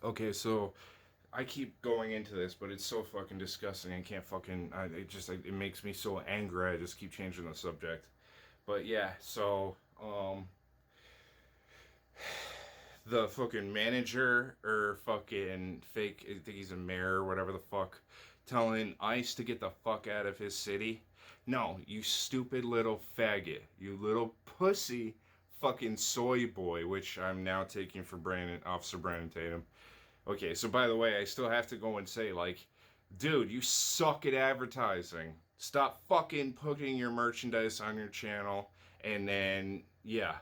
Okay, so I keep going into this, but it's so fucking disgusting. I can't fucking. It makes me so angry. I just keep changing the subject. But yeah, so the fucking manager or fucking fake, I think he's a mayor or whatever the fuck, telling ICE to get the fuck out of his city. No, you stupid little faggot. You little pussy fucking soy boy, which I'm now taking for Officer Brandon Tatum. Okay, so by the way, I still have to go and say, like, dude, you suck at advertising. Stop fucking putting your merchandise on your channel, and then, yeah,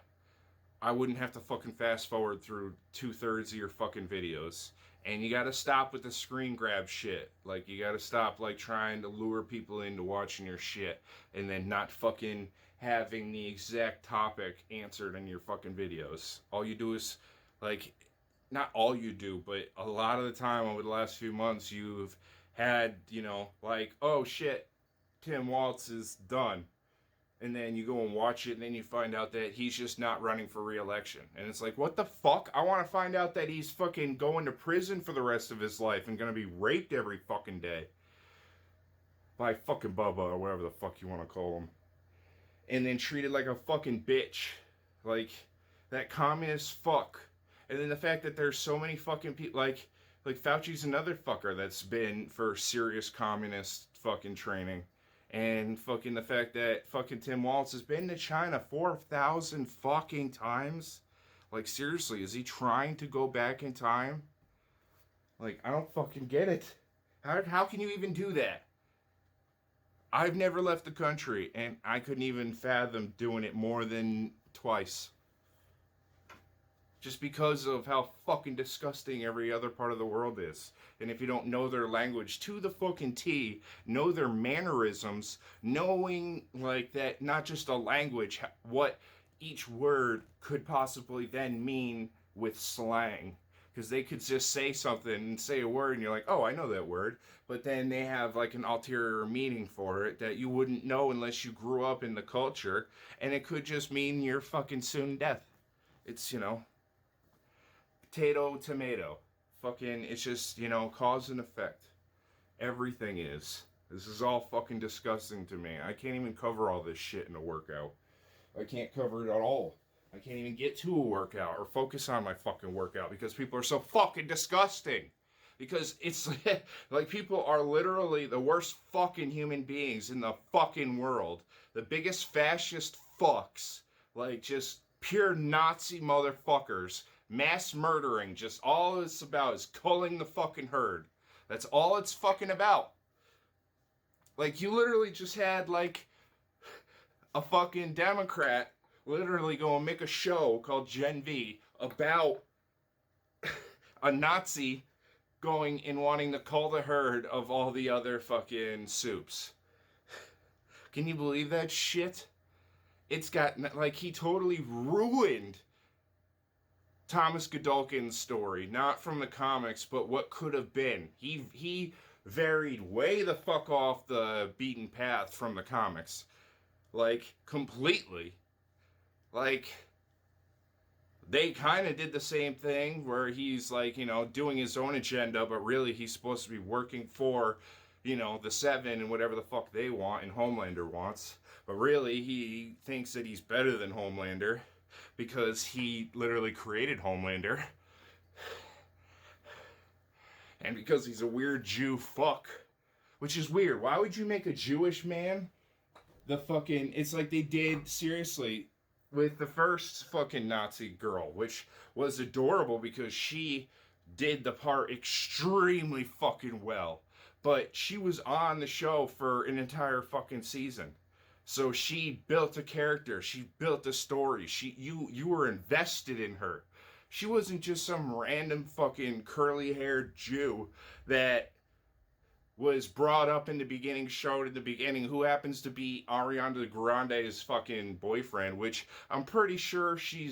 I wouldn't have to fucking fast forward through 2/3 of your fucking videos. And you gotta stop with the screen grab shit. Like, you gotta stop, like, trying to lure people into watching your shit and then not fucking having the exact topic answered in your fucking videos. All you do is, like, not all you do, but a lot of the time over the last few months, you've had, like, oh shit, Tim Walz is done. And then you go and watch it, and then you find out that he's just not running for re-election. And it's like, what the fuck? I want to find out that he's fucking going to prison for the rest of his life and gonna be raped every fucking day by fucking Bubba or whatever the fuck you want to call him. And then treated like a fucking bitch. Like, that communist fuck. And then the fact that there's so many fucking people, like Fauci's another fucker that's been for serious communist fucking training. And fucking the fact that fucking Tim Walz has been to China 4,000 fucking times. Like, seriously, is he trying to go back in time? Like, I don't fucking get it. How can you even do that? I've never left the country, and I couldn't even fathom doing it more than twice. Just because of how fucking disgusting every other part of the world is. And if you don't know their language to the fucking T, know their mannerisms, knowing like that not just a language, what each word could possibly then mean with slang. Because they could just say something and say a word and you're like, oh, I know that word. But then they have like an ulterior meaning for it that you wouldn't know unless you grew up in the culture. And it could just mean your fucking soon death. It's, potato, tomato. Fucking, it's just, cause and effect. Everything is. This is all fucking disgusting to me. I can't even cover all this shit in a workout. I can't cover it at all. I can't even get to a workout or focus on my fucking workout because people are so fucking disgusting. Because it's like people are literally the worst fucking human beings in the fucking world. The biggest fascist fucks. Like just pure Nazi motherfuckers. Mass murdering. Just all it's about is culling the fucking herd. That's all it's fucking about. Like you literally just had like a fucking Democrat literally go and make a show called Gen V about a Nazi going and wanting to cull the herd of all the other fucking soups. Can you believe that shit? It's got, like, he totally ruined Thomas Godolkin's story, not from the comics, but what could have been. He varied way the fuck off the beaten path from the comics. Like, completely. Like, they kind of did the same thing where he's like, doing his own agenda, but really he's supposed to be working for, the Seven and whatever the fuck they want and Homelander wants. But really he thinks that he's better than Homelander because he literally created Homelander. And because he's a weird Jew fuck. Which is weird. Why would you make a Jewish man the fucking... It's like they did, seriously, with the first fucking Nazi girl, which was adorable because she did the part extremely fucking well. But she was on the show for an entire fucking season. So she built a character, she built a story. You were invested in her. She wasn't just some random fucking curly-haired Jew that was brought up in the beginning, showed in the beginning, who happens to be Ariana Grande's fucking boyfriend, which I'm pretty sure he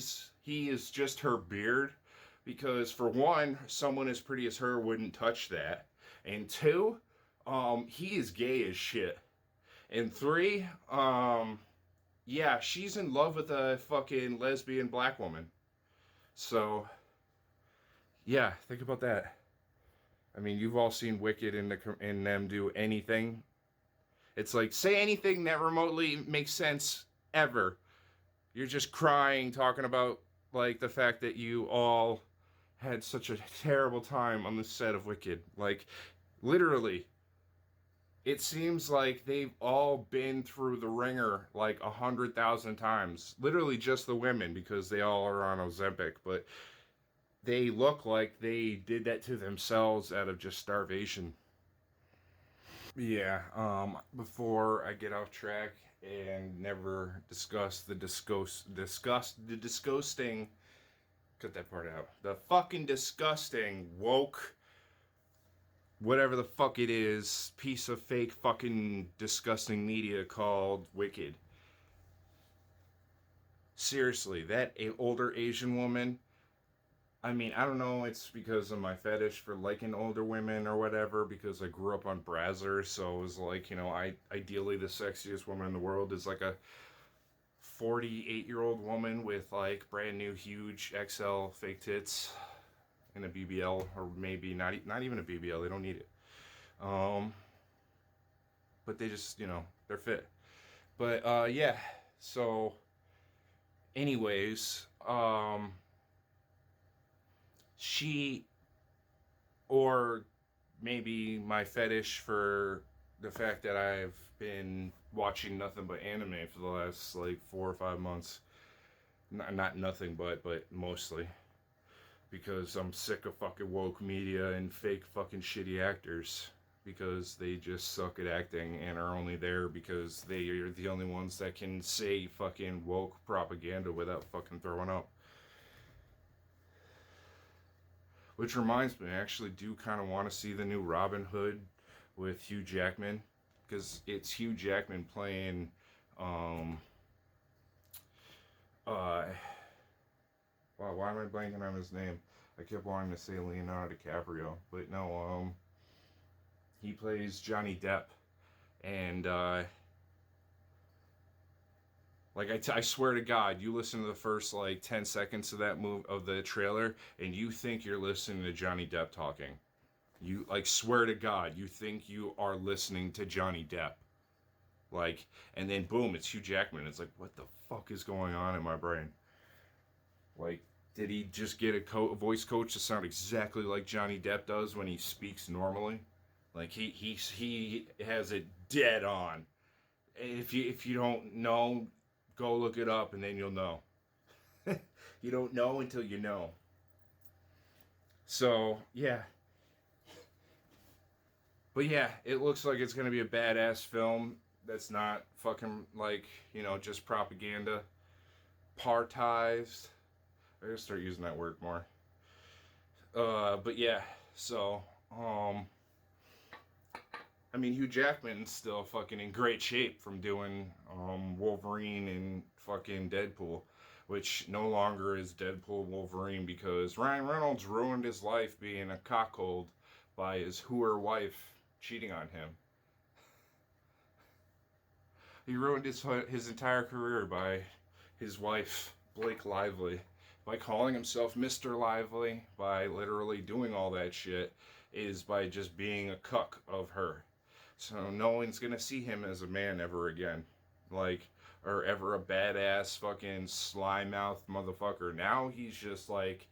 is just her beard, because for one, someone as pretty as her wouldn't touch that, and two, he is gay as shit, and three, yeah, she's in love with a fucking lesbian black woman, so Yeah, think about that. I mean, you've all seen Wicked in them do anything. It's like, say anything that remotely makes sense ever. You're just crying, talking about like the fact that you all had such a terrible time on the set of Wicked. Like, literally, it seems like they've all been through the ringer like 100,000 times. Literally, just the women because they all are on Ozempic, but they look like they did that to themselves out of just starvation. Yeah, before I get off track and never discuss the disgusting, cut that part out. The fucking disgusting woke whatever the fuck it is, piece of fake fucking disgusting media called Wicked. Seriously, that older Asian woman, I mean, I don't know, it's because of my fetish for liking older women or whatever, because I grew up on Brazzers, so it was like, ideally the sexiest woman in the world is like a 48-year-old woman with like brand new huge XL fake tits and a BBL, or maybe not even a BBL, they don't need it. Um, but they just, they're fit. But yeah, so anyways, she, or maybe my fetish for the fact that I've been watching nothing but anime for the last like 4 or 5 months. Not nothing but mostly because I'm sick of fucking woke media and fake fucking shitty actors because they just suck at acting and are only there because they are the only ones that can say fucking woke propaganda without fucking throwing up. Which reminds me, I actually do kind of want to see the new Robin Hood with Hugh Jackman because it's Hugh Jackman playing um uh wow, why am I blanking on his name? I kept wanting to say Leonardo DiCaprio, but no, he plays Johnny Depp, and like I swear to God, you listen to the first like 10 seconds of that move of the trailer, and you think you're listening to Johnny Depp talking. You like swear to God, you think you are listening to Johnny Depp, like, and then boom, it's Hugh Jackman. It's like, what the fuck is going on in my brain? Like, did he just get a voice coach to sound exactly like Johnny Depp does when he speaks normally? Like he has it dead on. If you don't know, go look it up and then you'll know. You don't know until you know. So yeah, but yeah, it looks like it's gonna be a badass film. That's not fucking like just propaganda, partized. I gotta start using that word more. But yeah, so I mean, Hugh Jackman's still fucking in great shape from doing Wolverine and fucking Deadpool, which no longer is Deadpool Wolverine because Ryan Reynolds ruined his life being a cockhold by his hooer wife cheating on him. He ruined his entire career by his wife Blake Lively, by calling himself Mr. Lively, by literally doing all that shit, is by just being a cuck of her. So no one's gonna see him as a man ever again. Like, or ever a badass fucking sly mouth motherfucker. Now he's just like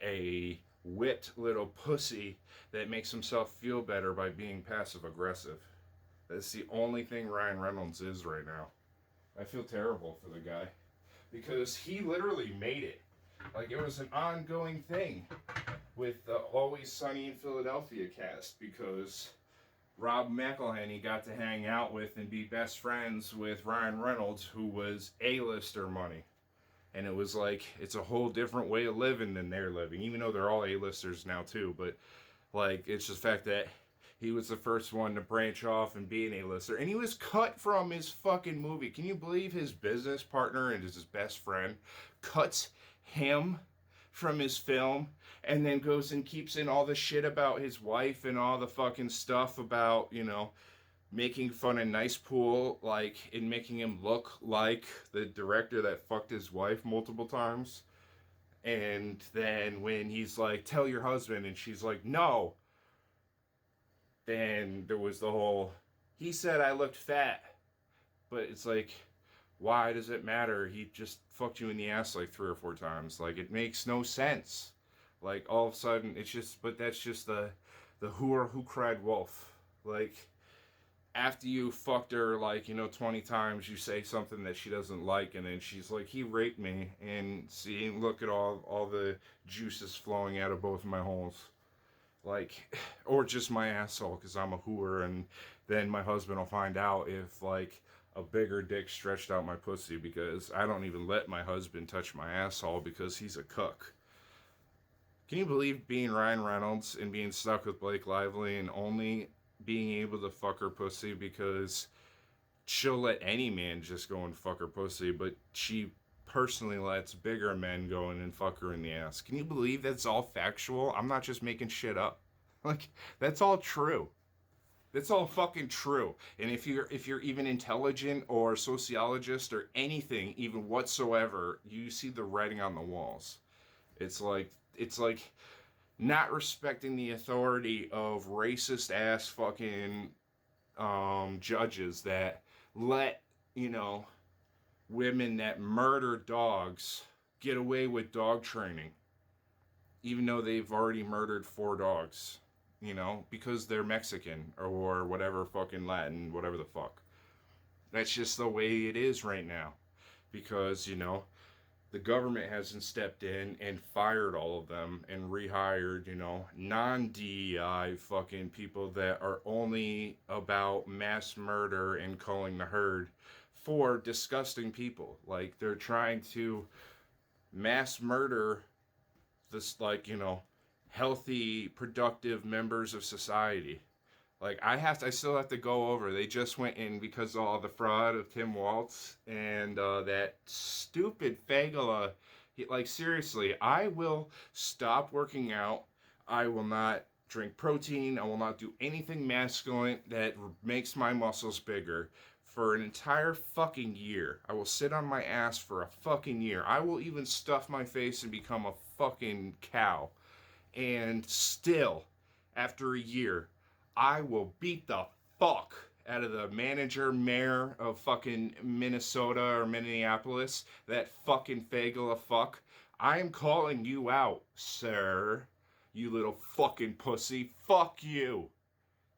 a whipped little pussy that makes himself feel better by being passive aggressive. That's the only thing Ryan Reynolds is right now. I feel terrible for the guy because he literally made it. Like, it was an ongoing thing with the Always Sunny in Philadelphia cast because Rob McElhenney got to hang out with and be best friends with Ryan Reynolds, who was A-lister money. And it was like, it's a whole different way of living than they're living, even though they're all A-listers now too. But like, it's just the fact that he was the first one to branch off and be an A-lister. And he was cut from his fucking movie. Can you believe his business partner and his best friend cuts him from his film and then goes and keeps in all the shit about his wife and all the fucking stuff about, making fun of Nice Pool, like, and making him look like the director that fucked his wife multiple times. And then when he's like, tell your husband, and she's like, no, then there was the whole, he said I looked fat. But it's like, why does it matter? He just fucked you in the ass like 3 or 4 times. Like, it makes no sense. Like, all of a sudden, it's just, but that's just the who cried wolf. Like, after you fucked her like 20 times, you say something that she doesn't like, and then she's like, he raped me, and see, look at all the juices flowing out of both of my holes, like, or just my asshole because I'm a hooer, and then my husband will find out if like a bigger dick stretched out my pussy, because I don't even let my husband touch my asshole because he's a cuck. Can you believe being Ryan Reynolds and being stuck with Blake Lively and only being able to fuck her pussy because she'll let any man just go and fuck her pussy, but she personally lets bigger men go in and fuck her in the ass? Can you believe that's all factual? I'm not just making shit up. Like, that's all true. That's all fucking true. And if you're even intelligent or sociologist or anything even whatsoever, you see the writing on the walls. It's like not respecting the authority of racist ass fucking judges that let, women that murder dogs get away with dog training, even though they've already murdered 4 dogs, because they're Mexican or whatever, fucking Latin, whatever the fuck. That's just the way it is right now, because, the government hasn't stepped in and fired all of them and rehired, non-DEI fucking people that are only about mass murder and culling the herd for disgusting people. Like, they're trying to mass murder this, like, healthy, productive members of society. Like, I still have to go over. They just went in because of all the fraud of Tim Waltz and that stupid Fagala. Like, seriously, I will stop working out. I will not drink protein. I will not do anything masculine that makes my muscles bigger for an entire fucking year. I will sit on my ass for a fucking year. I will even stuff my face and become a fucking cow. And still, after a year, I will beat the fuck out of the mayor of fucking Minnesota or Minneapolis, that fucking Fagala fuck. I am calling you out, sir. You little fucking pussy. Fuck you.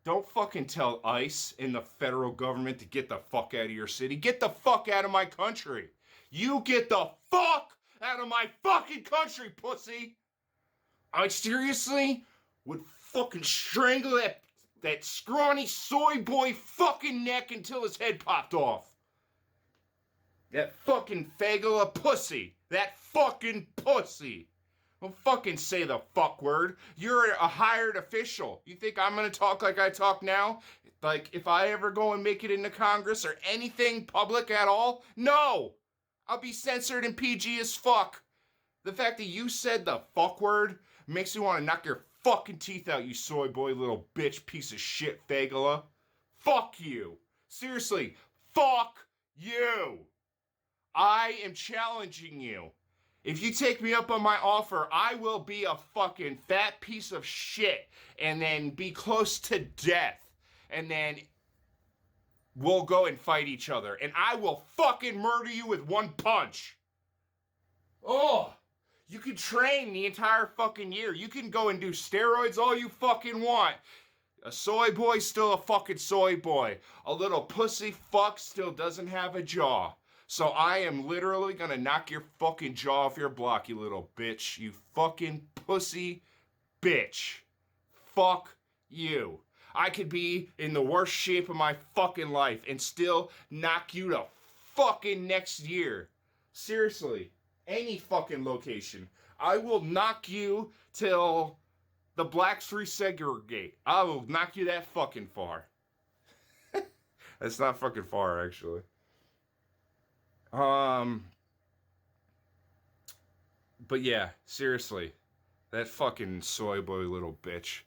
Don't fucking tell ICE and the federal government to get the fuck out of your city. Get the fuck out of my country. You get the fuck out of my fucking country, pussy. I seriously would fucking strangle that scrawny soy boy fucking neck until his head popped off. That fucking Fagala pussy. That fucking pussy. Don't fucking say the fuck word. You're a hired official. You think I'm gonna talk like I talk now? Like, if I ever go and make it into Congress or anything public at all? No! I'll be censored and PG as fuck. The fact that you said the fuck word makes me want to knock your fucking teeth out, you soy boy little bitch piece of shit, Fagala. Fuck you. Seriously, fuck you. I am challenging you. If you take me up on my offer, I will be a fucking fat piece of shit and then be close to death. And then we'll go and fight each other. And I will fucking murder you with one punch. Oh, you can train the entire fucking year. You can go and do steroids all you fucking want. A soy boy's still a fucking soy boy. A little pussy fuck still doesn't have a jaw. So I am literally gonna knock your fucking jaw off your block, you little bitch. You fucking pussy bitch. Fuck you. I could be in the worst shape of my fucking life and still knock you to fucking next year. Seriously. Any fucking location. I will knock you till the blacks resegregate. I will knock you that fucking far. That's not fucking far, actually. But yeah, seriously. That fucking soy boy little bitch.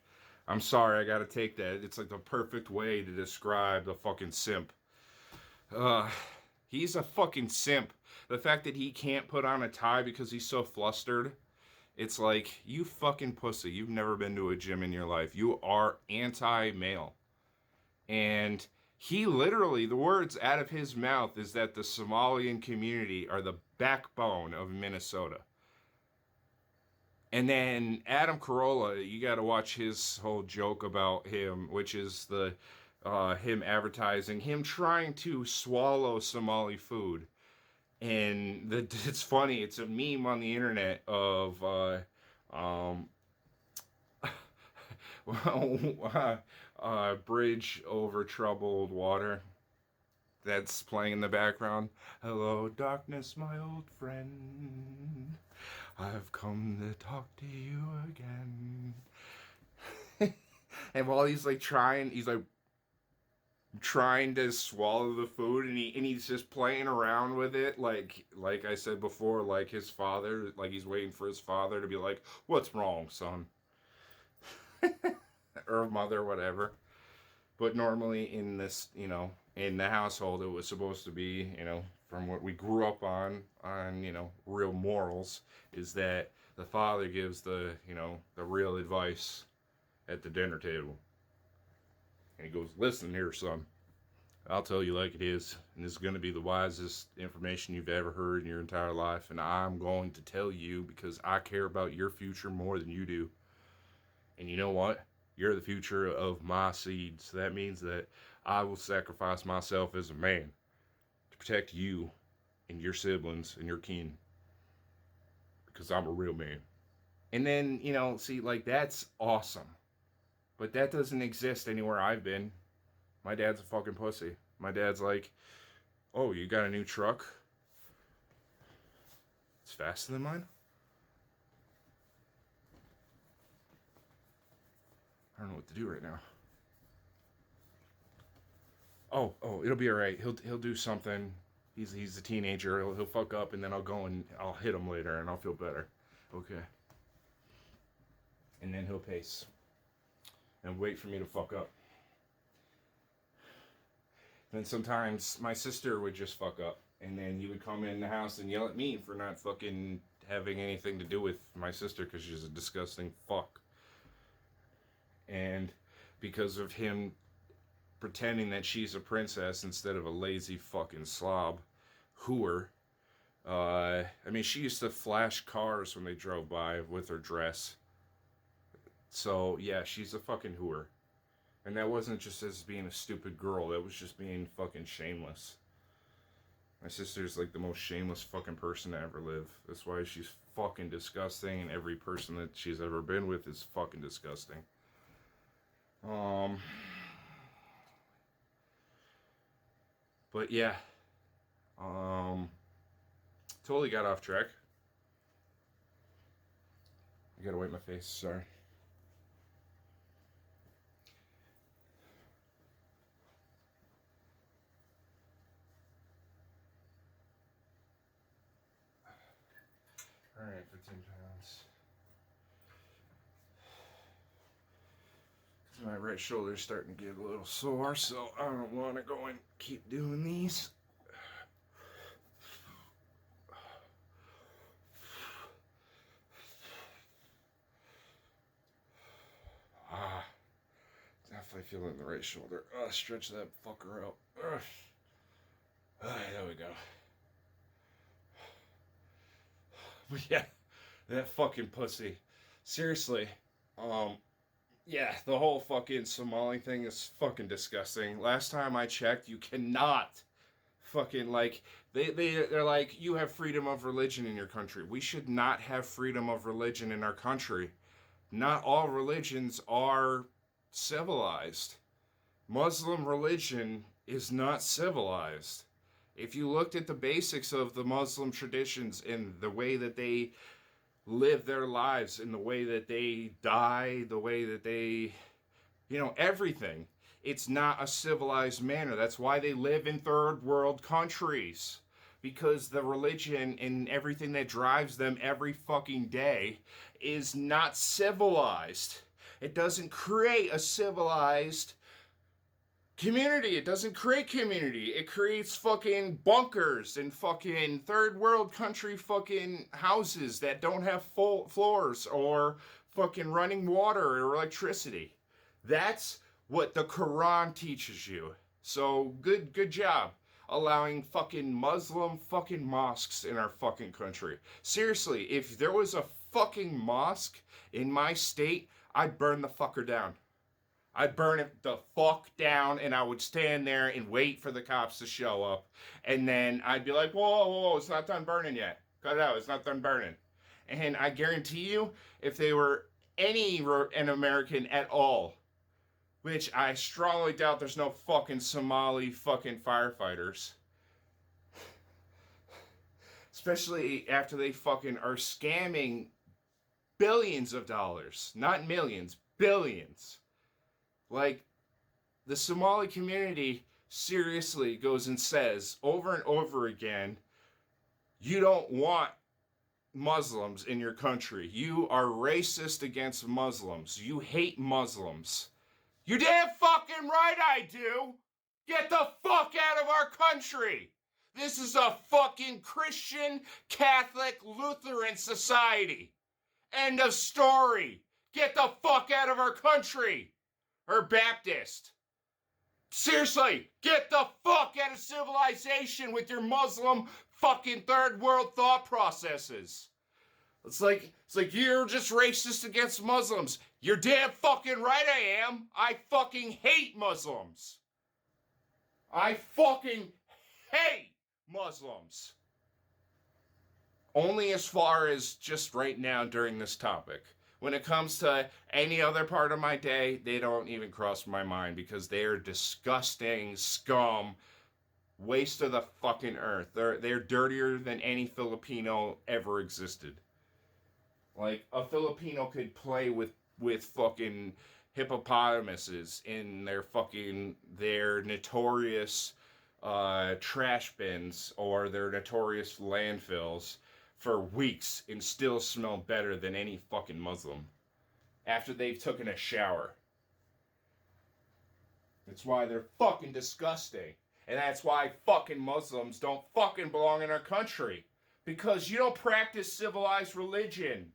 I'm sorry, I gotta take that. It's like the perfect way to describe the fucking simp. He's a fucking simp. The fact that he can't put on a tie because he's so flustered. It's like, you fucking pussy. You've never been to a gym in your life. You are anti-male. And he literally, the words out of his mouth is that the Somalian community are the backbone of Minnesota. And then Adam Carolla, you got to watch his whole joke about him, which is the him advertising, him trying to swallow Somali food. And it's funny, it's a meme on the internet of bridge over troubled water that's playing in the background. Hello, darkness, my old friend. I've come to talk to you again. And while he's like trying to swallow the food, and he's just playing around with it, like I said before, like his father, like he's waiting for his father to be like, "What's wrong, son?" Or mother, whatever. But normally in this, in the household, it was supposed to be, from what we grew up on, real morals, is that the father gives the real advice at the dinner table. And he goes, "Listen here, son. I'll tell you like it is, and this is going to be the wisest information you've ever heard in your entire life, and I'm going to tell you because I care about your future more than you do. And you know what? You're the future of my seed, so that means that I will sacrifice myself as a man to protect you and your siblings and your kin, because I'm a real man." And then, see, like, that's awesome. But that doesn't exist anywhere I've been. My dad's a fucking pussy. My dad's like, "Oh, you got a new truck? It's faster than mine?" I don't know what to do right now. Oh, it'll be all right. He'll do something. He's a teenager. He'll fuck up, and then I'll go and I'll hit him later, and I'll feel better. Okay. And then he'll pace and wait for me to fuck up. Then sometimes my sister would just fuck up, and then he would come in the house and yell at me for not fucking having anything to do with my sister because she's a disgusting fuck. And because of him pretending that she's a princess instead of a lazy fucking slob hooer. She used to flash cars when they drove by with her dress. So, yeah, she's a fucking hooer. And that wasn't just as being a stupid girl, that was just being fucking shameless. My sister's like the most shameless fucking person to ever live. That's why she's fucking disgusting, and every person that she's ever been with is fucking disgusting. But yeah, totally got off track. I gotta wipe my face, sorry. Alright, 15 pounds. My right shoulder's starting to get a little sore, so I don't want to go and keep doing these. Definitely feeling the right shoulder. Stretch that fucker out. There we go. But yeah, that fucking pussy. Seriously, yeah, the whole fucking Somali thing is fucking disgusting. Last time I checked, you cannot fucking, like, they're like, you have freedom of religion in your country. We should not have freedom of religion in our country. Not all religions are civilized. Muslim religion is not civilized. If you looked at the basics of the Muslim traditions and the way that they live their lives, in the way that they die, the way that they, everything, it's not a civilized manner. That's why they live in third world countries, because the religion and everything that drives them every fucking day is not civilized. It doesn't create a civilized community. It doesn't create community. It creates fucking bunkers and fucking third world country fucking houses that don't have full floors or fucking running water or electricity. That's what the Quran teaches you. So good job allowing fucking Muslim fucking mosques in our fucking country. Seriously, if there was a fucking mosque in my state, I'd burn the fucker down. I'd burn it the fuck down, and I would stand there and wait for the cops to show up. And then I'd be like, whoa, it's not done burning yet. Cut it out, it's not done burning. And I guarantee you, if they were an American at all, which I strongly doubt there's no fucking Somali fucking firefighters. Especially after they fucking are scamming billions of dollars. Not millions, billions. Like, the Somali community seriously goes and says over and over again, you don't want Muslims in your country. You are racist against Muslims. You hate Muslims. You damn fucking right I do! Get the fuck out of our country! This is a fucking Christian, Catholic, Lutheran society. End of story. Get the fuck out of our country! Or Baptist. Seriously, get the fuck out of civilization with your Muslim fucking third world thought processes. It's like you're just racist against Muslims. You're damn fucking right I am. I fucking hate Muslims. I fucking hate Muslims. Only as far as just right now during this topic. When it comes to any other part of my day, they don't even cross my mind because they are disgusting scum, waste of the fucking earth. They're dirtier than any Filipino ever existed. Like, a Filipino could play with fucking hippopotamuses in their notorious trash bins or their notorious landfills for weeks and still smell better than any fucking Muslim after they've taken a shower. That's why they're fucking disgusting. And that's why fucking Muslims don't fucking belong in our country. Because you don't practice civilized religion.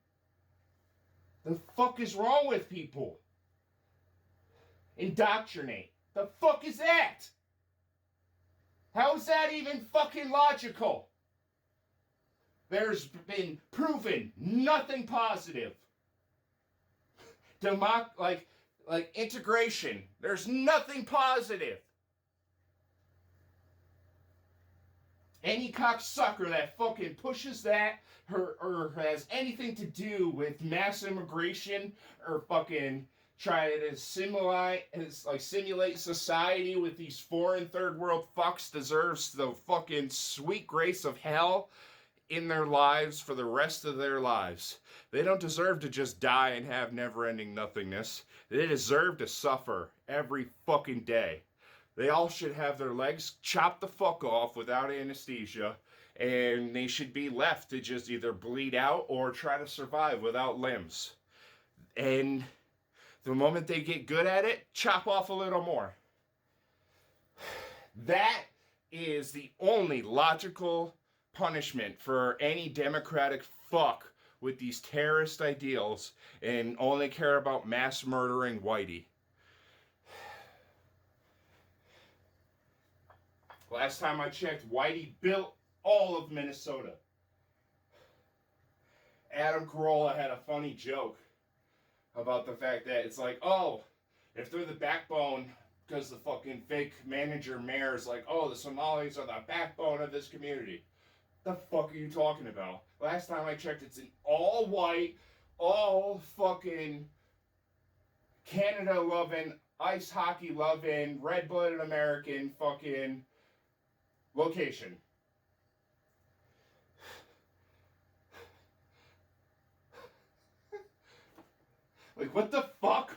The fuck is wrong with people? Indoctrinate. The fuck is that? How is that even fucking logical? There's been proven nothing positive. Like integration. There's nothing positive. Any cocksucker that fucking pushes that or has anything to do with mass immigration or fucking try to simulate society with these foreign third world fucks deserves the fucking sweet grace of hell in their lives for the rest of their lives. They don't deserve to just die and have never-ending nothingness. They deserve to suffer every fucking day. They all should have their legs chopped the fuck off without anesthesia, and they should be left to just either bleed out or try to survive without limbs. And the moment they get good at it, chop off a little more. That is the only logical punishment for any democratic fuck with these terrorist ideals and only care about mass murdering whitey. Last time I checked, whitey built all of Minnesota. Adam Carolla had a funny joke about the fact that it's like, oh, if they're the backbone, because the fucking fake mayor is like, oh, the Somalis are the backbone of this community. The fuck are you talking about? Last time I checked, it's an all white, all fucking Canada loving, ice hockey loving, red blooded American fucking location. Like, what the fuck?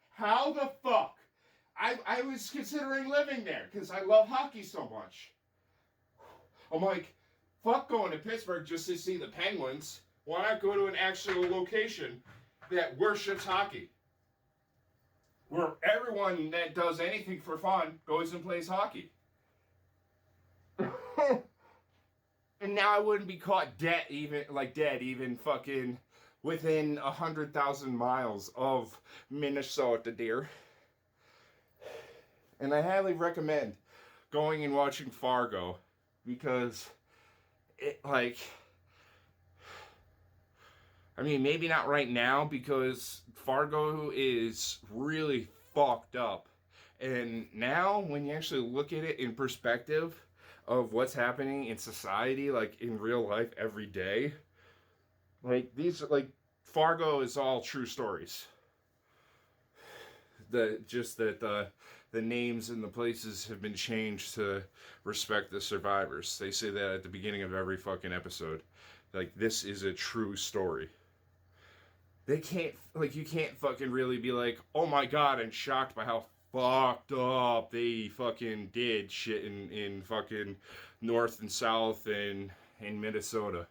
How the fuck? I was considering living there because I love hockey so much. I'm like, fuck going to Pittsburgh just to see the Penguins. Why not go to an actual location that worships hockey? Where everyone that does anything for fun goes and plays hockey. And now I wouldn't be caught dead, even fucking within 100,000 miles of Minnesota, dear. And I highly recommend going and watching Fargo, because it, like, I mean, maybe not right now, because Fargo is really fucked up. And now, when you actually look at it in perspective of what's happening in society, like in real life every day, like these, like Fargo is all true stories. The names and the places have been changed to respect the survivors. They say that at the beginning of every fucking episode. Like, this is a true story. They can't, like, you can't fucking really be like, oh my god, I'm shocked by how fucked up they fucking did shit in fucking North and South and in Minnesota,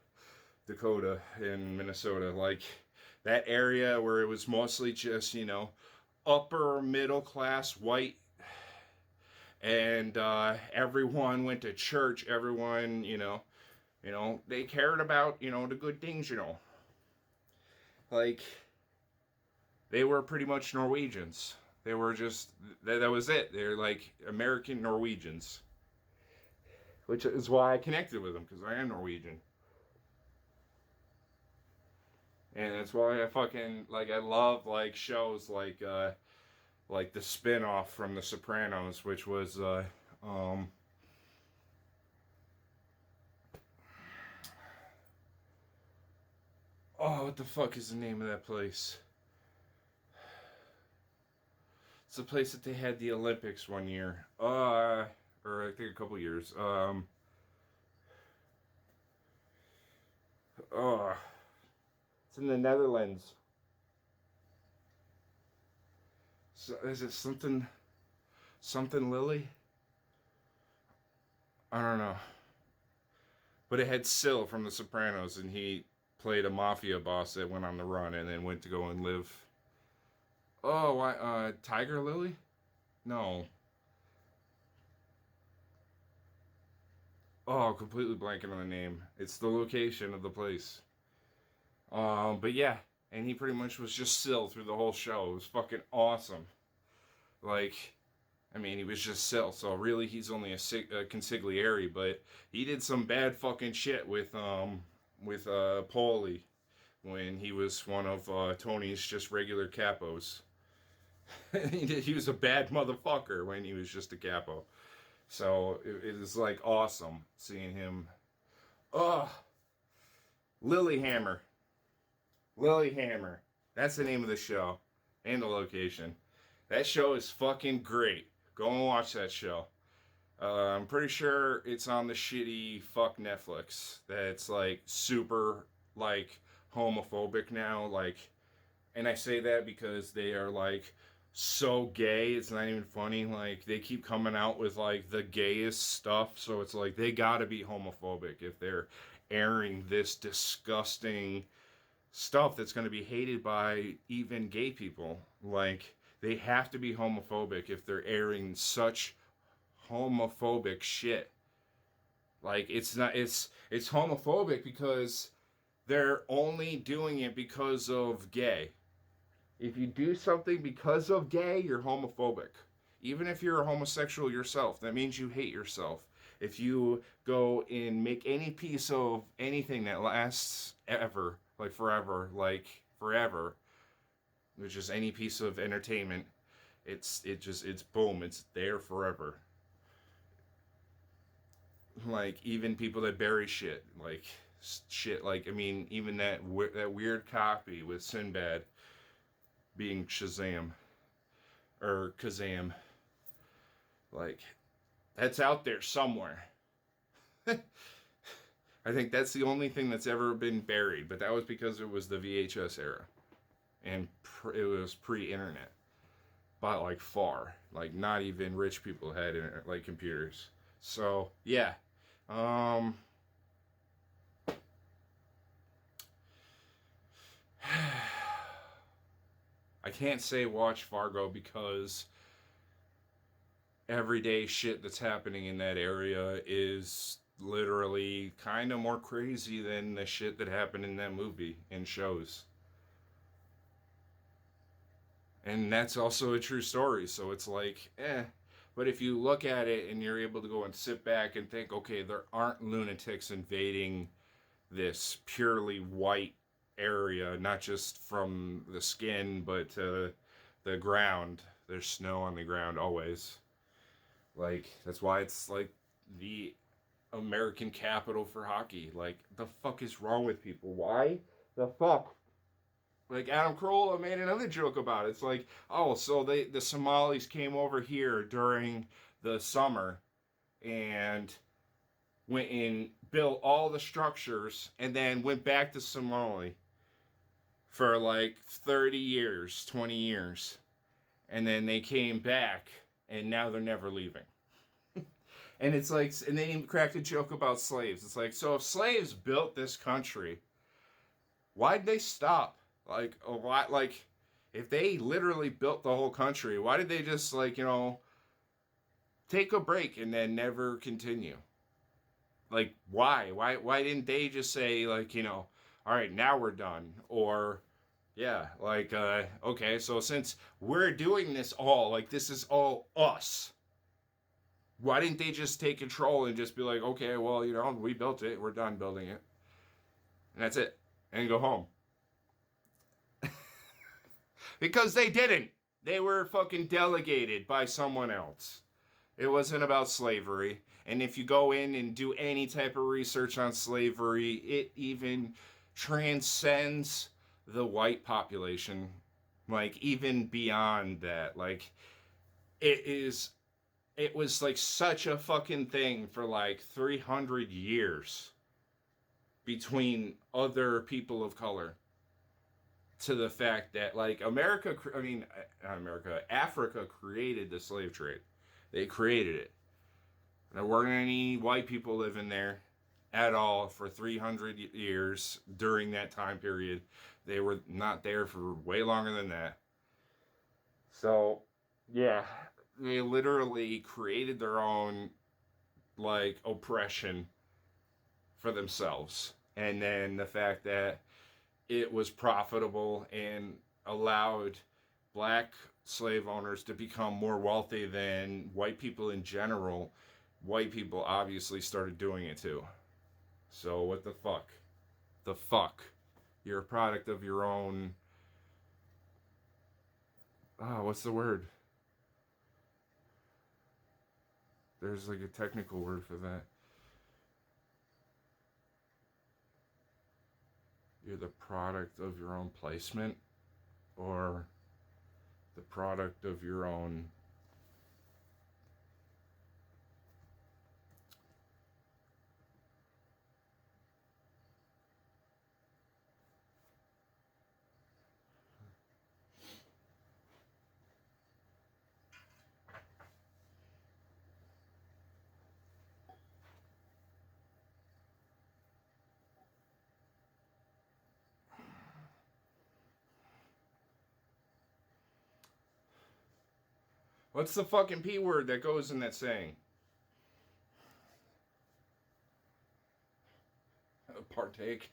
Dakota and Minnesota. Like, that area where it was mostly just, you know, upper middle class white, and everyone went to church, everyone, you know, they cared about, you know, the good things, you know. Like, they were pretty much Norwegians. They were just, that was it. They're like American Norwegians. Which is why I connected with them, because I am Norwegian. And that's why I fucking, like, I love, like, shows like the spin-off from The Sopranos, which was, oh, what the fuck is the name of that place? It's the place that they had the Olympics one year. Or I think a couple years. It's in the Netherlands. So, is it something Lily? I don't know. But it had Sil from The Sopranos, and he played a mafia boss that went on the run and then went to go and live. Oh, why? Tiger Lily? No. Oh, completely blanking on the name. It's the location of the place. But yeah, and he pretty much was just Sil through the whole show. It was fucking awesome. Like, I mean, he was just Sil, so really he's only a consigliere, but he did some bad fucking shit with Paulie when he was one of Tony's just regular capos. He was a bad motherfucker when he was just a capo. So it was like awesome seeing him. Ugh. Lilyhammer. Lilyhammer. That's the name of the show and the location. That show is fucking great. Go and watch that show. I'm pretty sure it's on the shitty fuck Netflix. That's like super like homophobic now. Like, and I say that because they are like so gay, it's not even funny. Like, they keep coming out with like the gayest stuff, so it's like they gotta be homophobic if they're airing this disgusting stuff that's going to be hated by even gay people. Like, they have to be homophobic if they're airing such homophobic shit. Like, it's homophobic because they're only doing it because of gay. If you do something because of gay, you're homophobic. Even if you're a homosexual yourself, that means you hate yourself. If you go and make any piece of anything that lasts ever, like forever, which is any piece of entertainment, it's boom, it's there forever. Like, even people that bury shit, like I mean, even that weird copy with Sinbad being Shazam or Kazam, like, that's out there somewhere. I think that's the only thing that's ever been buried, but that was because it was the VHS era, and it was pre-internet, by like far. Like, not even rich people had like computers. So yeah, I can't say watch Fargo because everyday shit that's happening in that area is literally kind of more crazy than the shit that happened in that movie and shows. And that's also a true story. So it's like, eh. But if you look at it and you're able to go and sit back and think, okay, there aren't lunatics invading this purely white area, not just from the skin, but the ground. There's snow on the ground always. Like, that's why it's like the American capital for hockey. Like, the fuck is wrong with people? Why the fuck? Like Adam Carolla made another joke about it. It's like, oh, so the Somalis came over here during the summer and went and built all the structures and then went back to Somali for like 30 years, 20 years. And then they came back and now they're never leaving. And it's like, and they even cracked a joke about slaves. It's like, so if slaves built this country, why'd they stop? Like, a lot, like, if they literally built the whole country, why did they just, like, take a break and then never continue? Like, why? Why didn't they just say, like, all right, now we're done? Or, yeah, like, okay, so since we're doing this all, like, this is all us, why didn't they just take control and just be like, okay, well, we built it, we're done building it, and that's it, and go home? Because they didn't. They were fucking delegated by someone else. It wasn't about slavery. And if you go in and do any type of research on slavery, it even transcends the white population. Like, even beyond that. Like, it was like such a fucking thing for like 300 years between other people of color, to the fact that like Africa created the slave trade. They created it. There weren't any white people living there at all for 300 years during that time period. They were not there for way longer than that. So, yeah, they literally created their own like oppression for themselves. And then the fact that it was profitable and allowed black slave owners to become more wealthy than white people in general, white people obviously started doing it too. So what the fuck? The fuck? You're a product of your own. What's the word? There's like a technical word for that. You're the product of your own placement, or the product of your own. What's the fucking P word that goes in that saying? Partake.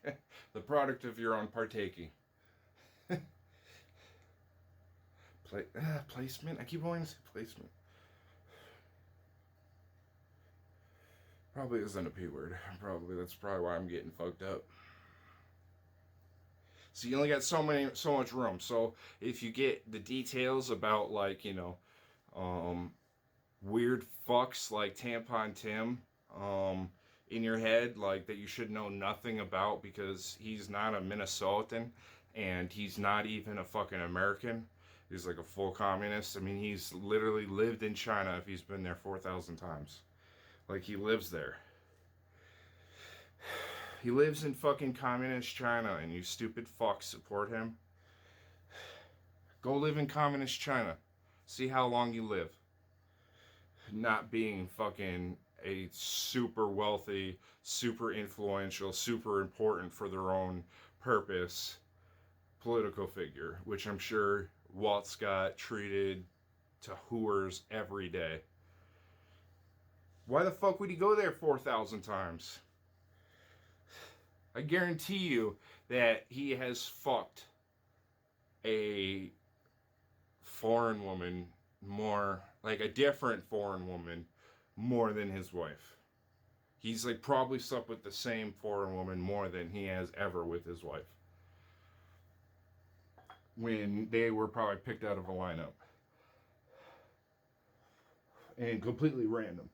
The product of your own partaking. Placement? I keep wanting to say placement. Probably isn't a P word. That's probably why I'm getting fucked up. So you only got so much room. So if you get the details about like, um, weird fucks like Tampon Tim, in your head, like that you should know nothing about because he's not a Minnesotan and he's not even a fucking American. He's like a full communist. I mean, he's literally lived in China if he's been there 4,000 times. Like, he lives there. He lives in fucking communist China and you stupid fucks support him. Go live in communist China. See how long you live. Not being fucking a super wealthy, super influential, super important for their own purpose political figure, which I'm sure Walt Scott treated to whores every day. Why the fuck would he go there 4,000 times? I guarantee you that he has fucked a foreign woman more, like a different foreign woman, more than his wife. He's like probably slept with the same foreign woman more than he has ever with his wife. When they were probably picked out of a lineup. And completely random.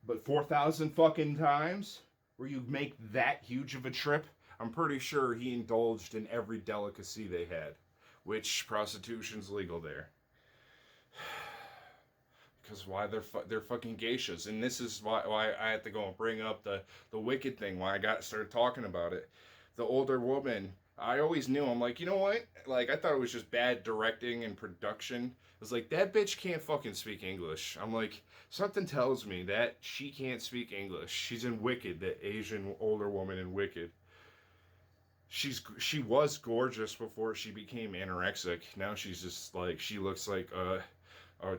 But 4,000 fucking times where you make that huge of a trip, I'm pretty sure he indulged in every delicacy they had, which prostitution's legal there. Because why they're fucking geishas, and this is why I had to go and bring up the Wicked thing. Why I got started talking about it. The older woman, I always knew. I'm like, you know what? Like I thought it was just bad directing and production. I was like, that bitch can't fucking speak English. I'm like, something tells me that she can't speak English. She's in Wicked, the Asian older woman in Wicked. She was gorgeous before she became anorexic. Now she's just like, she looks like a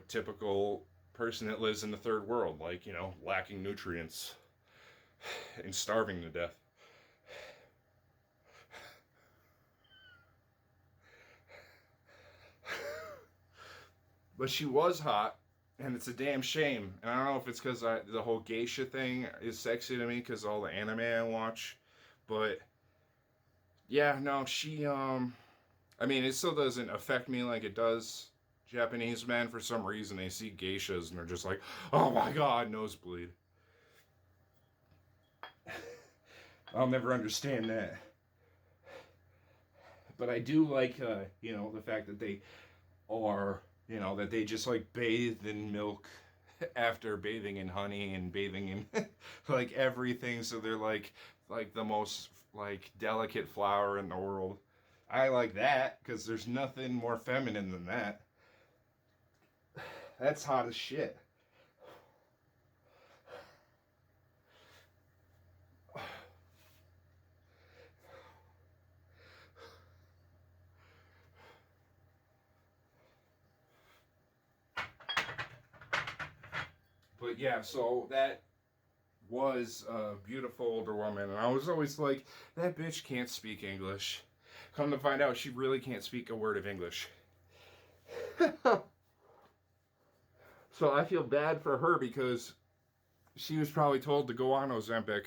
typical person that lives in the third world, like, you know, lacking nutrients and starving to death. But she was hot, and it's a damn shame. And I don't know if it's because the whole geisha thing is sexy to me because all the anime I watch, but yeah, no, she I mean, it still doesn't affect me like it does Japanese men. For some reason, they see geishas and they're just like, oh my god, nosebleed. I'll never understand that. But I do like, you know, the fact that they are, you know, that they just like bathe in milk after bathing in honey and bathing in like everything. So they're like the most like delicate flower in the world. I like that because there's nothing more feminine than that. That's hot as shit. But yeah, so that was a beautiful older woman, and I was always like, that bitch can't speak English. Come to find out, she really can't speak a word of English. So I feel bad for her because she was probably told to go on Ozempic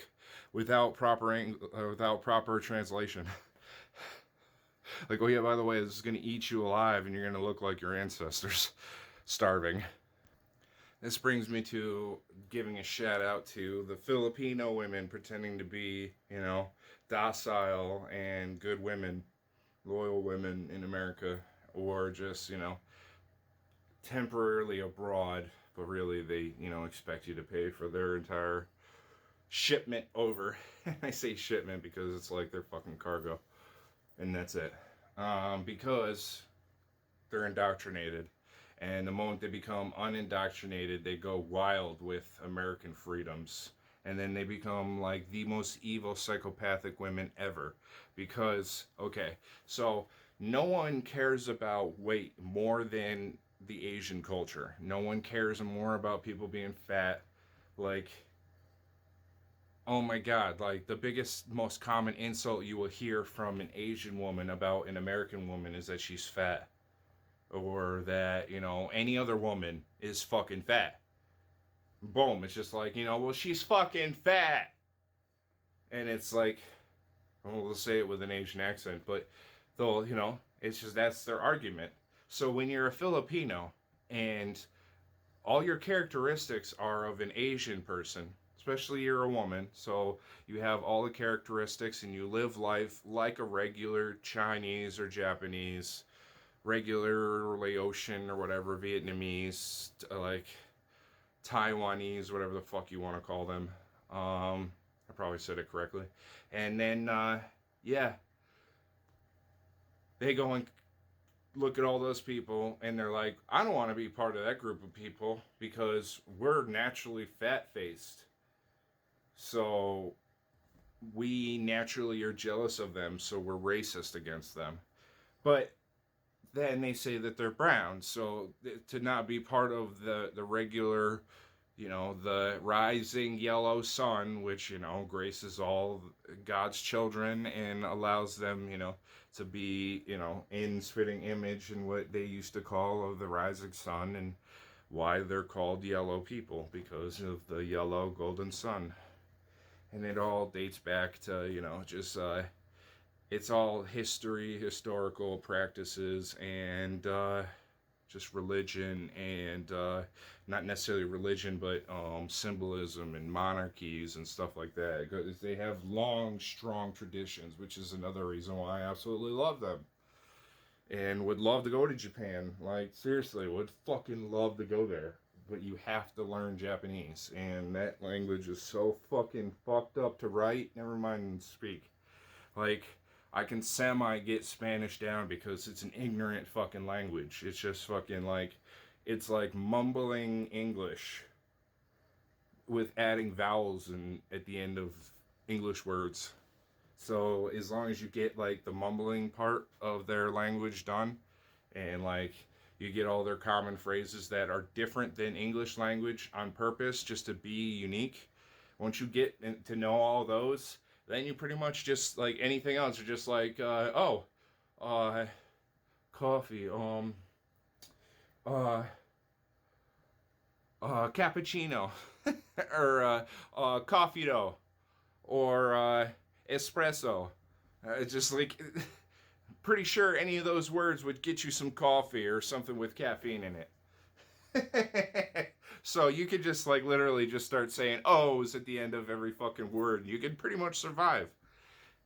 without proper translation. Like, oh yeah, by the way, this is gonna eat you alive, and you're gonna look like your ancestors, starving. This brings me to giving a shout out to the Filipino women pretending to be, you know, docile and good women, loyal women in America, or just, you know, temporarily abroad, but really they, you know, expect you to pay for their entire shipment over. I say shipment because it's like their fucking cargo, and that's it. Because they're indoctrinated. And the moment they become unindoctrinated, they go wild with American freedoms. And then they become like the most evil psychopathic women ever. Because, okay, so no one cares about weight more than the Asian culture. No one cares more about people being fat. Like, oh my god, like the biggest, most common insult you will hear from an Asian woman about an American woman is that she's fat. Or that, you know, any other woman is fucking fat. Boom, it's just like, you know, well, she's fucking fat. And it's like, well, we'll say it with an Asian accent, but they'll, you know, it's just that's their argument. So when you're a Filipino and all your characteristics are of an Asian person, especially you're a woman, so you have all the characteristics and you live life like a regular Chinese or Japanese, regular Laotian or whatever, Vietnamese, like Taiwanese, whatever the fuck you want to call them. I probably said it correctly. And then, yeah, they go and look at all those people and they're like, I don't want to be part of that group of people because we're naturally fat-faced. So we naturally are jealous of them, so we're racist against them. But then they say that they're brown, so to not be part of the regular, the rising yellow sun, which, graces all God's children and allows them, to be, in spitting image in what they used to call of the rising sun, and why they're called yellow people, because of the yellow golden sun. And it all dates back to, just, it's all history, historical practices, and, just religion, and not necessarily religion, but symbolism and monarchies and stuff like that. They have long, strong traditions, which is another reason why I absolutely love them. And would love to go to Japan. Like, seriously, would fucking love to go there. But you have to learn Japanese. And that language is so fucking fucked up to write, never mind speak. Like, I can semi get Spanish down because it's an ignorant fucking language. It's just fucking like, it's like mumbling English with adding vowels at the end of English words. So as long as you get like the mumbling part of their language done, and like you get all their common phrases that are different than English language on purpose just to be unique, once you get to know all those, then you pretty much just like anything else. You're just like, coffee, cappuccino, or coffee dough, or espresso. It's just like, pretty sure any of those words would get you some coffee or something with caffeine in it. So you could just like literally just start saying O's at the end of every fucking word. You could pretty much survive.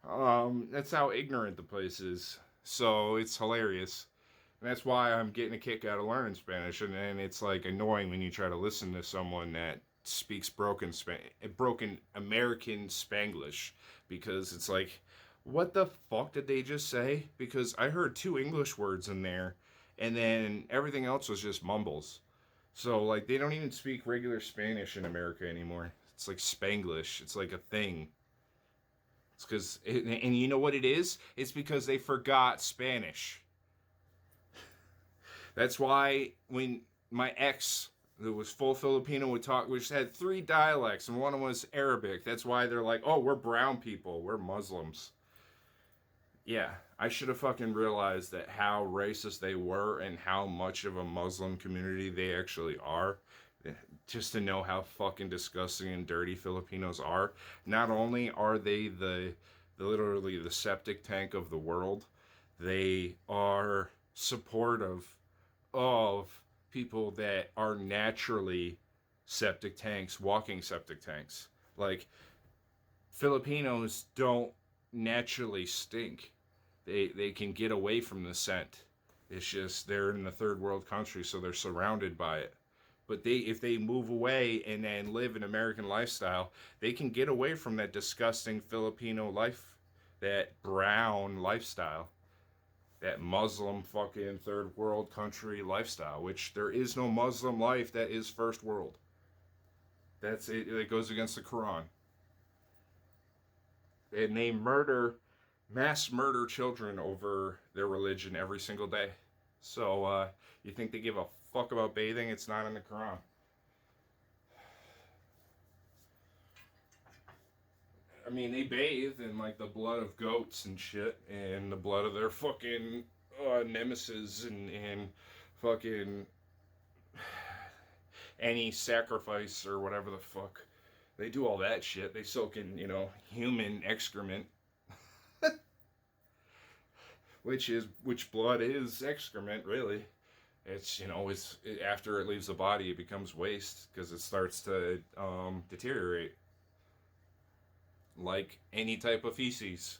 That's how ignorant the place is. So it's hilarious. And that's why I'm getting a kick out of learning Spanish. And it's like annoying when you try to listen to someone that speaks broken American Spanglish, because it's like, what the fuck did they just say? Because I heard 2 English words in there, and then everything else was just mumbles. So like they don't even speak regular Spanish in America anymore. It's like Spanglish. It's like a thing. It's because, and you know what it is? It's because they forgot Spanish. That's why when my ex, who was full Filipino, would talk, which had 3 dialects, and one was Arabic. That's why they're like, oh, we're brown people, we're Muslims. Yeah, I should have fucking realized that how racist they were and how much of a Muslim community they actually are. Just to know how fucking disgusting and dirty Filipinos are. Not only are they the literally the septic tank of the world, they are supportive of people that are naturally septic tanks, walking septic tanks. Like, Filipinos don't naturally stink. They can get away from the scent. It's just they're in the third world country, so they're surrounded by it. But if they move away and then live an American lifestyle, they can get away from that disgusting Filipino life, that brown lifestyle, that Muslim fucking third world country lifestyle, which there is no Muslim life that is first world. That's it. It goes against the Quran. And they mass murder children over their religion every single day. So you think they give a fuck about bathing? It's not in the Quran. I mean, they bathe in like the blood of goats and shit, and the blood of their fucking nemesis, and fucking any sacrifice or whatever the fuck. They do all that shit. They soak in, human excrement. Which blood is excrement, really. It's, after it leaves the body, it becomes waste because it starts to deteriorate. Like any type of feces.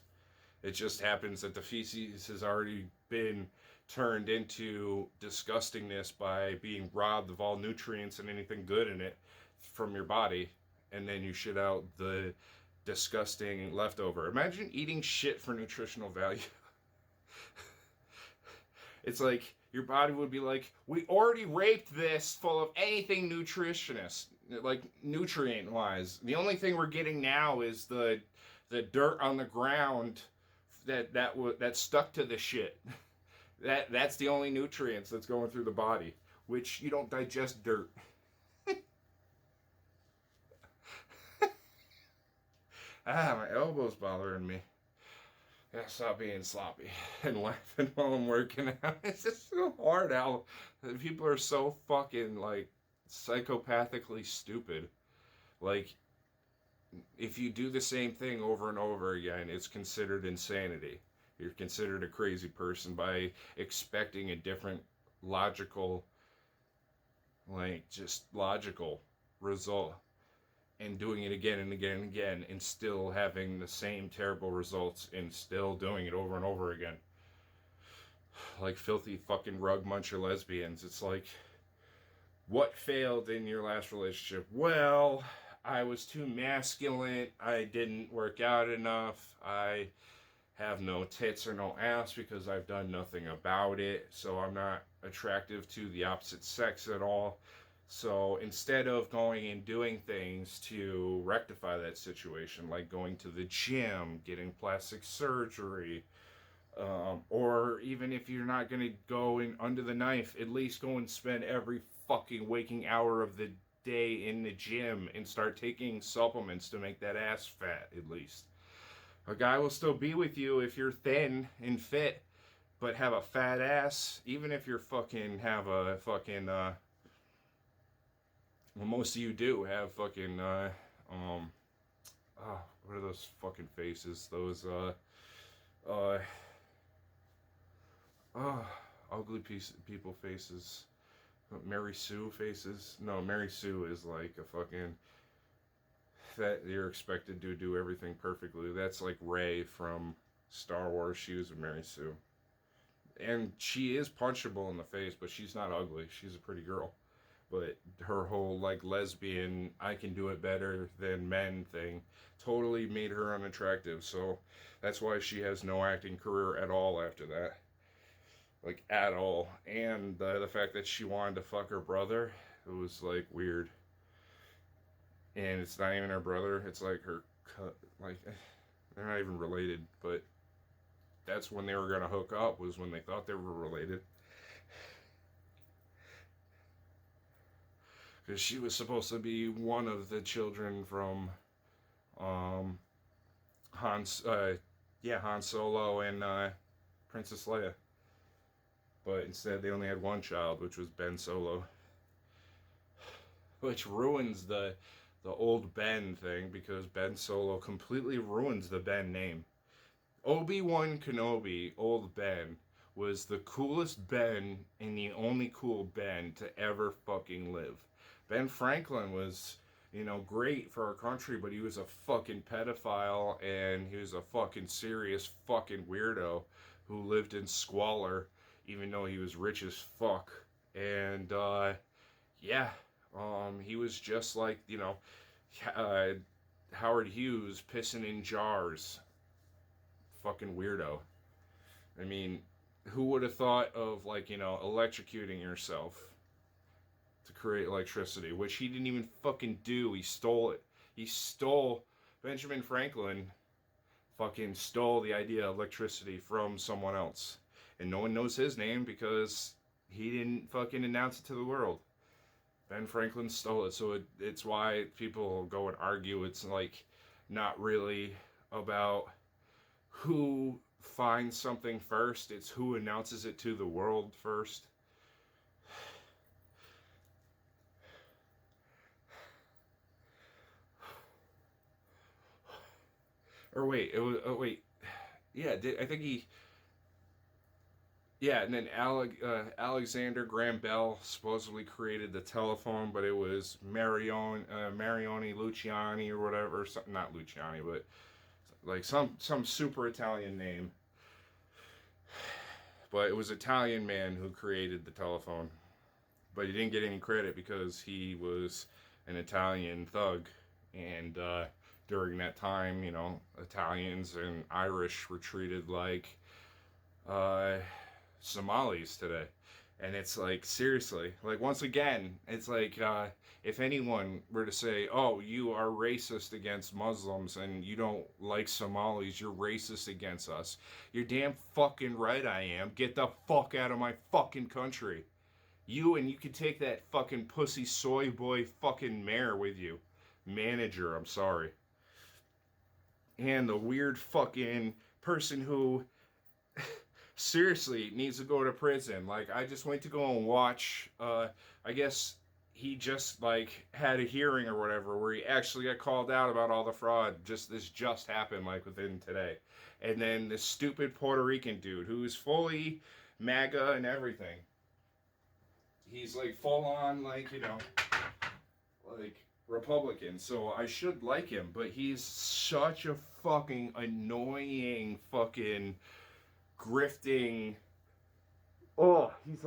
It just happens that the feces has already been turned into disgustingness by being robbed of all nutrients and anything good in it from your body, and then you shit out the disgusting leftover. Imagine eating shit for nutritional value. It's like your body would be like, we already raped this full of anything nutritionist, like nutrient wise. The only thing we're getting now is the dirt on the ground that stuck to the shit. That's the only nutrients that's going through the body, which you don't digest dirt. My elbow's bothering me. Yeah, stop being sloppy and laughing while I'm working out. It's just so hard how people are so fucking, like, psychopathically stupid. Like, if you do the same thing over and over again, it's considered insanity. You're considered a crazy person by expecting a different logical, like, just logical result, and doing it again and again and again, and still having the same terrible results and still doing it over and over again. Like filthy fucking rug muncher lesbians. It's like, what failed in your last relationship? Well, I was too masculine. I didn't work out enough. I have no tits or no ass because I've done nothing about it. So I'm not attractive to the opposite sex at all. So instead of going and doing things to rectify that situation, like going to the gym, getting plastic surgery, or even if you're not going to go in under the knife, at least go and spend every fucking waking hour of the day in the gym and start taking supplements to make that ass fat, at least. A guy will still be with you if you're thin and fit, but have a fat ass, even if you're fucking have a fucking, well, most of you do have fucking, what are those fucking faces? Those, uh, ugly people faces. Mary Sue faces. No, Mary Sue is like a fucking, that you're expected to do everything perfectly. That's like Rey from Star Wars. She was a Mary Sue. And she is punchable in the face, but she's not ugly. She's a pretty girl. But her whole like lesbian, I can do it better than men thing totally made her unattractive. So that's why she has no acting career at all after that. Like, at all. And the fact that she wanted to fuck her brother, it was like weird. And it's not even her brother, it's like her, like, they're not even related, but that's when they were gonna hook up, was when they thought they were related. Because she was supposed to be one of the children from, Han Solo and Princess Leia. But instead they only had one child, which was Ben Solo. Which ruins the old Ben thing, because Ben Solo completely ruins the Ben name. Obi-Wan Kenobi, old Ben, was the coolest Ben and the only cool Ben to ever fucking live. Ben Franklin was, great for our country, but he was a fucking pedophile and he was a fucking serious fucking weirdo who lived in squalor, even though he was rich as fuck. And, yeah, he was just like, Howard Hughes pissing in jars. Fucking weirdo. I mean, who would have thought of, like, electrocuting yourself to create electricity, which he didn't even fucking do. He stole it. Benjamin Franklin fucking stole the idea of electricity from someone else. And no one knows his name because he didn't fucking announce it to the world. Ben Franklin stole it, so it's why people go and argue. It's like not really about who finds something first, it's who announces it to the world first. Or wait, it was, oh wait, yeah, I think he, yeah, and then Alexander Graham Bell supposedly created the telephone, but it was Marioni Luciani or whatever, not Luciani, but like some super Italian name. But it was an Italian man who created the telephone. But he didn't get any credit because he was an Italian thug. And during that time, Italians and Irish were treated like Somalis today. And it's like, seriously, like, once again, it's like, if anyone were to say, oh, you are racist against Muslims and you don't like Somalis, you're racist against us. You're damn fucking right I am. Get the fuck out of my fucking country. You can take that fucking pussy soy boy fucking mayor with you. Manager, I'm sorry. and the weird fucking person who seriously needs to go to prison. Like, I just went to go and watch, I guess he just, like, had a hearing or whatever where he actually got called out about all the fraud. This just happened, like, within today. And then this stupid Puerto Rican dude who's fully MAGA and everything. He's, like, full on, like, like, Republican, so I should like him, but he's such a fucking annoying fucking grifting. Oh, he's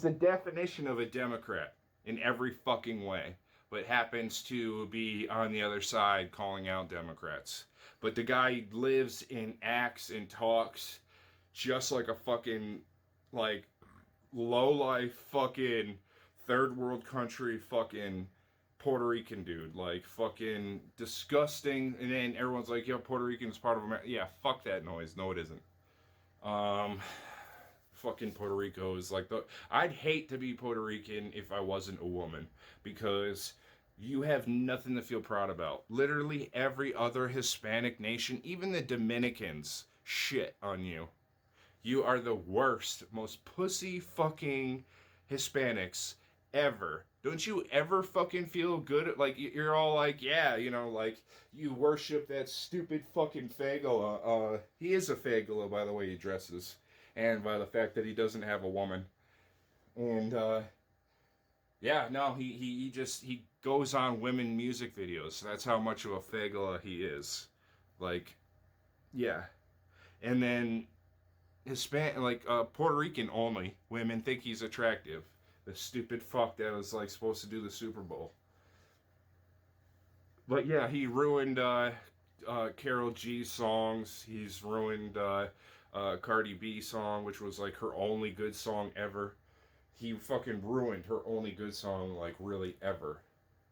the definition of a Democrat in every fucking way, but happens to be on the other side calling out Democrats. But the guy lives and acts and talks just like a fucking, like, low life fucking third world country fucking Puerto Rican dude, like fucking disgusting. And then everyone's like, "Yeah, Puerto Rican is part of America." Yeah, fuck that noise. No, it isn't. Um, Fucking Puerto Rico is like the. I'd hate to be Puerto Rican if I wasn't a woman, because you have nothing to feel proud about. Literally every other Hispanic nation, even the Dominicans, shit on you. You are the worst, most pussy fucking Hispanics ever. Don't you ever fucking feel good? Like, you're all like, yeah, like, you worship that stupid fucking Fagala. He is a Fagala by the way he dresses, and by the fact that he doesn't have a woman. And, yeah, no, he goes on women music videos. That's how much of a Fagala he is. Like, yeah. And then Puerto Rican only women think he's attractive. The stupid fuck that was like supposed to do the Super Bowl. But yeah, he ruined Karol G's songs. He's ruined Cardi B song, which was like her only good song ever. He fucking ruined her only good song, like, really ever.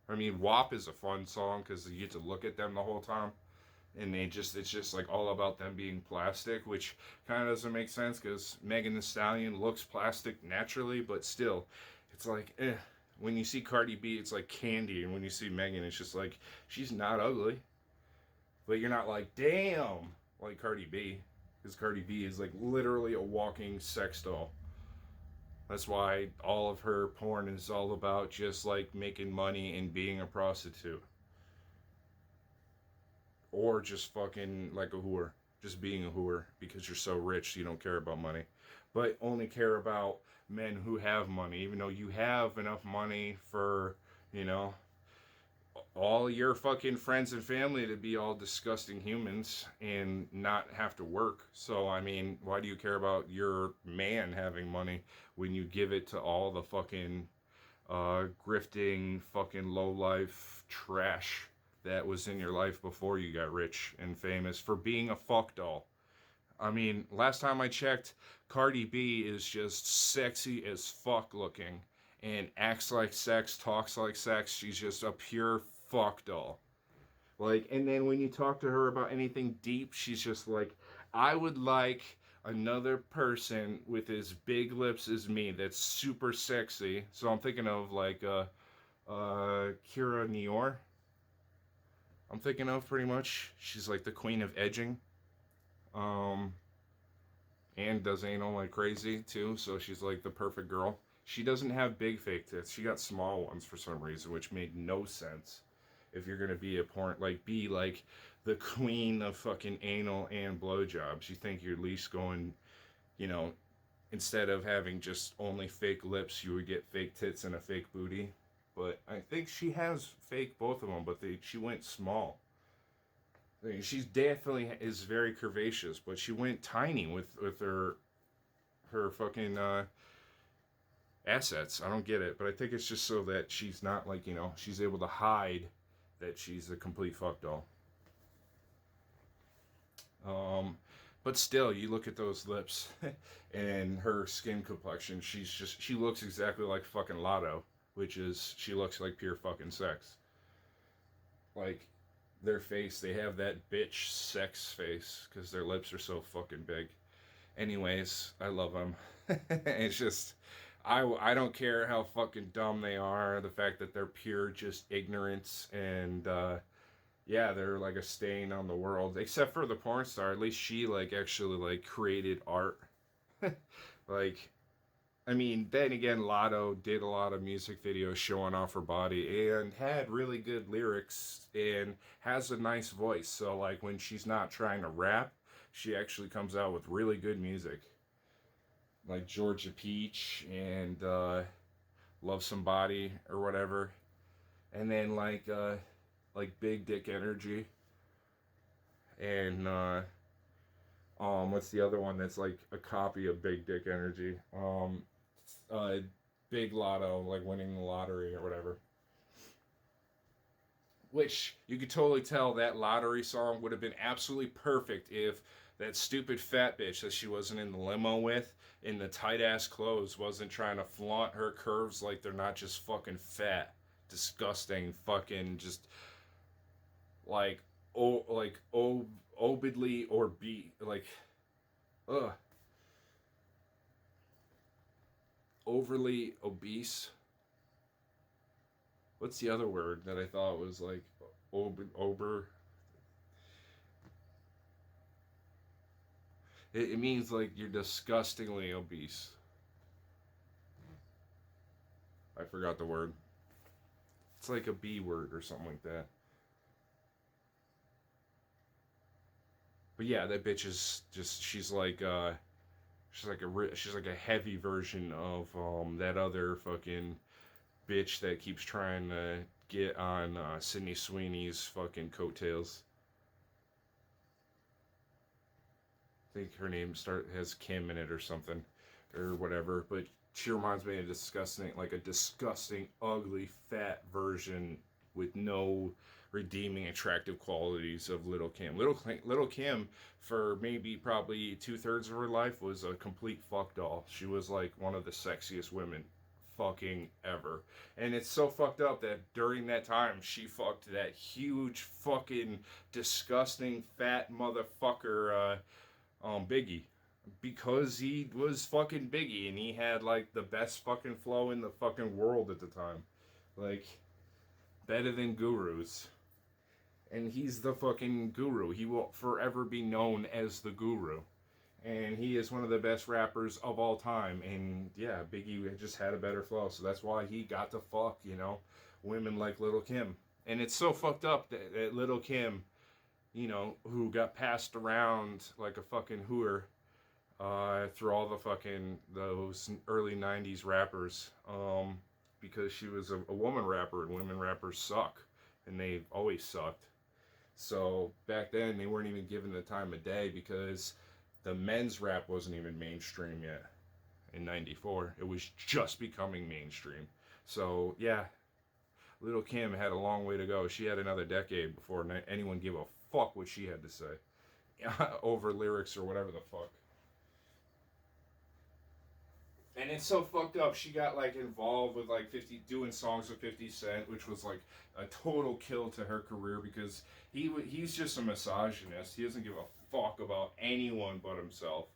I mean, WAP is a fun song because you get to look at them the whole time, and it's just like all about them being plastic, which kind of doesn't make sense because Megan Thee Stallion looks plastic naturally, but still, it's like, when you see Cardi B, it's like candy, and when you see Megan, it's just like, she's not ugly, but you're not like, damn, like Cardi B, because Cardi B is like literally a walking sex doll. That's why all of her porn is all about just like making money and being a prostitute, or just fucking like a whore, just being a whore because you're so rich you don't care about money, but only care about men who have money, even though you have enough money for, you know, all your fucking friends and family to be all disgusting humans and not have to work. So, I mean, why do you care about your man having money when you give it to all the fucking grifting, fucking low life trash that was in your life before you got rich and famous for being a fuck doll? I mean, last time I checked, Cardi B is just sexy as fuck looking and acts like sex, talks like sex. She's just a pure fuck doll. Like, and then when you talk to her about anything deep, she's just like, I would like another person with as big lips as me that's super sexy. So I'm thinking of like Kira Nior. I'm thinking of pretty much. She's like the queen of edging. Um, and does anal like crazy too, so she's like the perfect girl. She doesn't have big fake tits. She got small ones for some reason, which made no sense. If you're gonna be a porn, like, be like the queen of fucking anal and blowjobs, you think you're at least going, you know, instead of having just only fake lips, you would get fake tits and a fake booty. But I think she has fake both of them, but she went small. I mean, she's definitely is very curvaceous, but she went tiny with her fucking assets. I don't get it, but I think it's just so that she's not like, she's able to hide that she's a complete fuck doll. But still, you look at those lips and her skin complexion. She looks exactly like fucking Lotto, which is she looks like pure fucking sex. Like, their face, they have that bitch sex face because their lips are so fucking big. Anyways, I love them. It's just, I don't care how fucking dumb they are. The fact that they're pure just ignorance and yeah, they're like a stain on the world. Except for the porn star, at least she like actually like created art. Like, I mean, then again, Lotto did a lot of music videos showing off her body and had really good lyrics and has a nice voice. So like when she's not trying to rap, she actually comes out with really good music. Like Georgia Peach and Love Somebody or whatever. And then like Big Dick Energy and what's the other one that's like a copy of Big Dick Energy? Uh Big Lotto, like winning the lottery or whatever. Which you could totally tell that lottery song would have been absolutely perfect if that stupid fat bitch that she wasn't in the limo with in the tight ass clothes wasn't trying to flaunt her curves like they're not just fucking fat, disgusting, fucking just like obidly or be like ugh overly obese. What's the other word that I thought was like over? It means like you're disgustingly obese. I forgot the word. It's like a B word or something like that. But yeah, that bitch is just she's like a heavy version of that other fucking bitch that keeps trying to get on Sydney Sweeney's fucking coattails. I think her name has Kim in it or something or whatever, but she reminds me of a disgusting, ugly, fat version with no redeeming, attractive qualities of Little Kim. Little Kim, for maybe probably 2/3 of her life, was a complete fuck doll. She was like one of the sexiest women fucking ever. And it's so fucked up that during that time she fucked that huge fucking disgusting fat motherfucker Biggie, because he was fucking Biggie and he had like the best fucking flow in the fucking world at the time. Like, better than gurus. And he's the fucking guru. He will forever be known as the guru. And he is one of the best rappers of all time. And yeah, Biggie just had a better flow. So that's why he got to fuck, women like Little Kim. And it's so fucked up that Little Kim, who got passed around like a fucking hooer through all the fucking those early '90s rappers, because she was a woman rapper and women rappers suck, and they always sucked. So back then they weren't even given the time of day because the men's rap wasn't even mainstream yet. In '94, it was just becoming mainstream. So yeah, Little Kim had a long way to go. She had another decade before anyone gave a fuck what she had to say over lyrics or whatever the fuck. And it's so fucked up. She got like involved with like 50 doing songs with 50 Cent, which was like a total kill to her career because he's just a misogynist. He doesn't give a fuck about anyone but himself.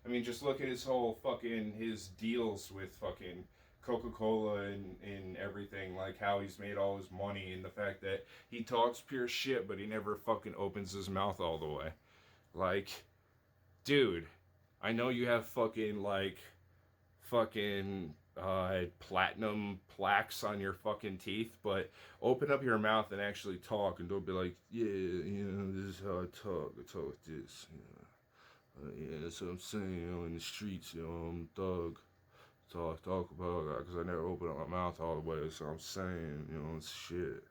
I mean, just look at his whole fucking his deals with fucking Coca-Cola and everything, like how he's made all his money and the fact that he talks pure shit, but he never fucking opens his mouth all the way. Like, dude, I know you have fucking platinum plaques on your fucking teeth, but open up your mouth and actually talk, and don't be like, yeah, this is how I talk. I talk like this, yeah, that's what I'm saying, in the streets, I'm a thug. Talk about that because I never open up my mouth all the way. So I'm saying, it's shit.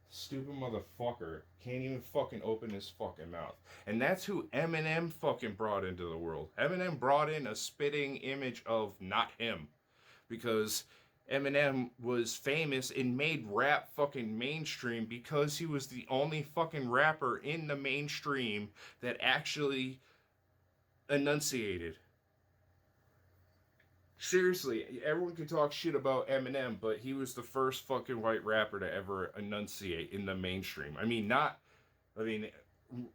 Stupid motherfucker can't even fucking open his fucking mouth. And that's who Eminem fucking brought into the world. Eminem brought in a spitting image of not him. Because Eminem was famous and made rap fucking mainstream because he was the only fucking rapper in the mainstream that actually enunciated. Seriously, everyone can talk shit about Eminem, but he was the first fucking white rapper to ever enunciate in the mainstream. I mean,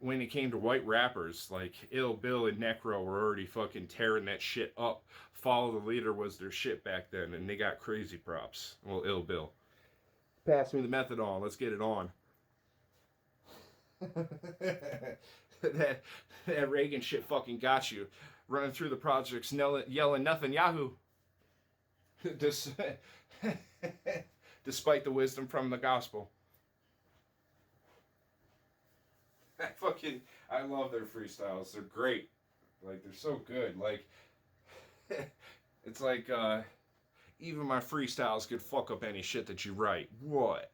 when it came to white rappers, like Ill Bill and Necro were already fucking tearing that shit up. Follow the Leader was their shit back then, and they got crazy props. Well, Ill Bill. Pass me the methadone, let's get it on. that Reagan shit fucking got you. Running through the projects, yelling nothing Yahoo. Despite the wisdom from the gospel. I love their freestyles. They're great. Like, they're so good. Like, it's like, even my freestyles could fuck up any shit that you write. What?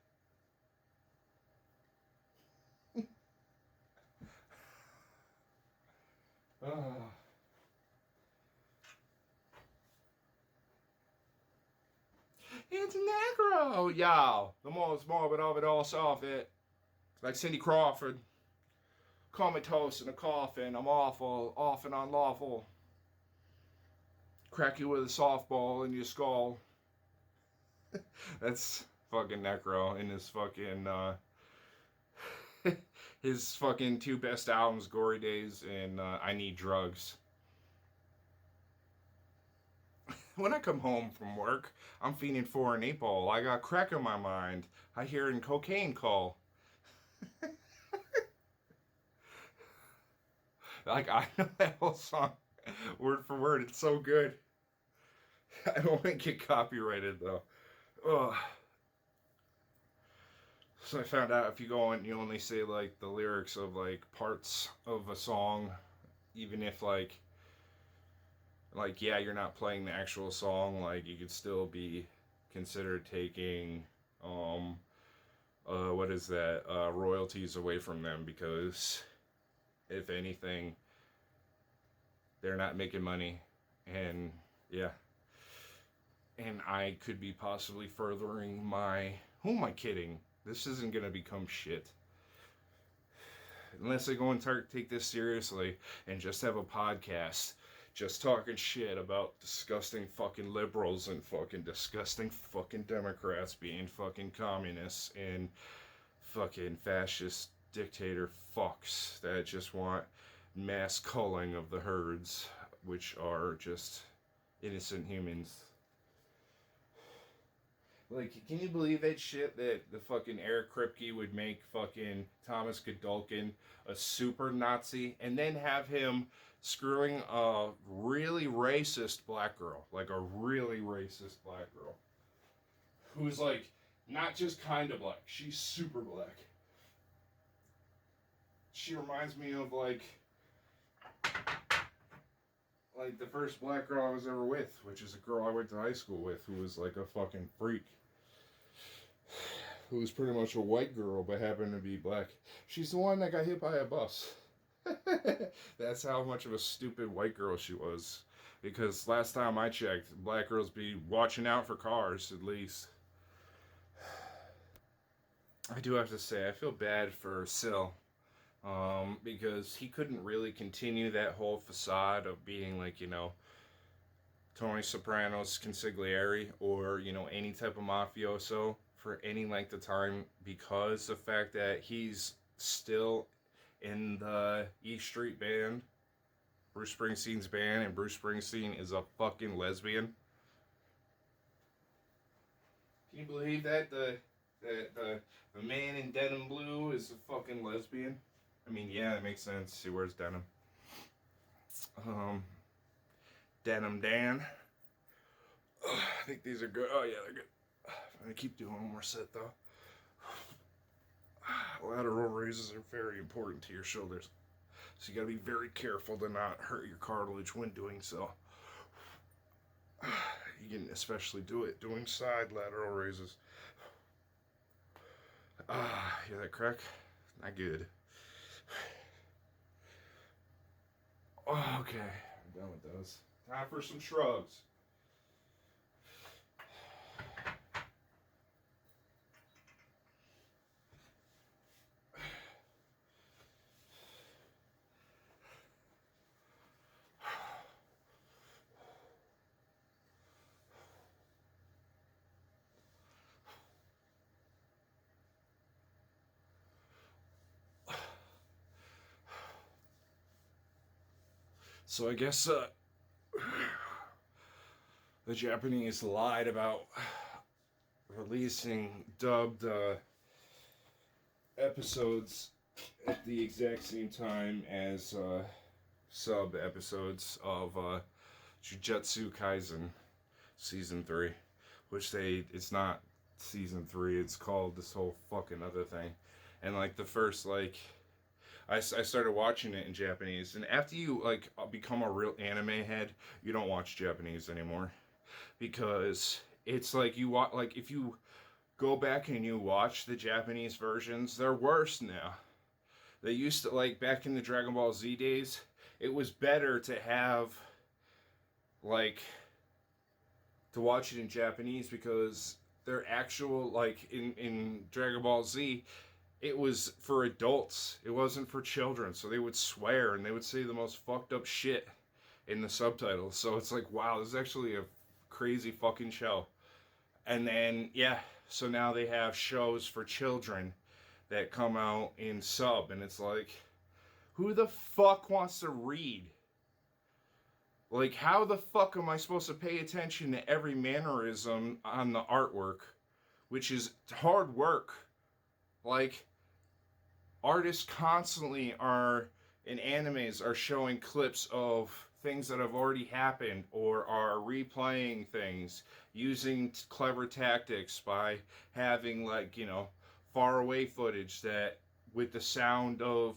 It's Necro, y'all. The most morbid of it all, soft it. Like Cindy Crawford. Comatose in a coffin. I'm awful, often unlawful. Crack you with a softball in your skull. That's fucking Necro in his fucking his fucking two best albums, Gory Days and I Need Drugs. When I come home from work, I'm feeding for an 8-ball. I got crack in my mind. I hear in cocaine call. Like, I know that whole song word for word. It's so good. I don't want to get copyrighted, though. Ugh. So I found out if you go and you only say, like, the lyrics of, like, parts of a song, even if, like, yeah, you're not playing the actual song, like, you could still be considered taking, what is that, royalties away from them, because if anything, they're not making money, and, yeah. And I could be possibly furthering my, who am I kidding? This isn't gonna become shit. Unless I go and take this seriously and just have a podcast just talking shit about disgusting fucking liberals and fucking disgusting fucking Democrats being fucking communists and fucking fascist dictator fucks that just want mass culling of the herds, which are just innocent humans. Like, can you believe that shit that the fucking Eric Kripke would make fucking Thomas Godolkin a super Nazi and then have him screwing a really racist black girl, like a really racist black girl, who's like not just kind of black, she's super black. She reminds me of like the first black girl I was ever with, which is a girl I went to high school with who was like a fucking freak. Who was pretty much a white girl but happened to be black. She's the one that got hit by a bus. That's how much of a stupid white girl she was. Because last time I checked, black girls be watching out for cars, at least. I do have to say, I feel bad for Sil. Because he couldn't really continue that whole facade of being like, you know, Tony Soprano's consigliere or, you know, any type of mafioso for any length of time because the fact that he's still in the E Street band, Bruce Springsteen's band, and Bruce Springsteen is a fucking lesbian. Can you believe that the man in denim blue is a fucking lesbian? I mean, yeah, it makes sense. He wears denim. Denim Dan. I think these are good. Oh yeah, they're good. I'm gonna keep doing one more set though. Lateral raises are very important to your shoulders, so you gotta be very careful to not hurt your cartilage when doing so. You can especially do it doing side lateral raises. Hear that crack? Not good. Oh, okay, I'm done with those. Time for some shrugs. So I guess the Japanese lied about releasing dubbed episodes at the exact same time as sub episodes of Jujutsu Kaisen season 3, which it's not season 3, it's called this whole fucking other thing. And like the first, like, I started watching it in Japanese, and after you like become a real anime head, you don't watch Japanese anymore, because it's like you watch, like, if you go back and you watch the Japanese versions, they're worse now. They used to, like, back in the Dragon Ball Z days, it was better to have, like, to watch it in Japanese, because their actual, like, in Dragon Ball Z, it was for adults. It wasn't for children. So they would swear and they would say the most fucked up shit in the subtitles. So it's like, wow, this is actually a crazy fucking show. And then, yeah, so now they have shows for children that come out in sub, and it's like, who the fuck wants to read? Like, how the fuck am I supposed to pay attention to every mannerism on the artwork, which is hard work? Like, artists constantly are, in animes, are showing clips of things that have already happened, or are replaying things using clever tactics by having, like, far away footage that, with the sound of,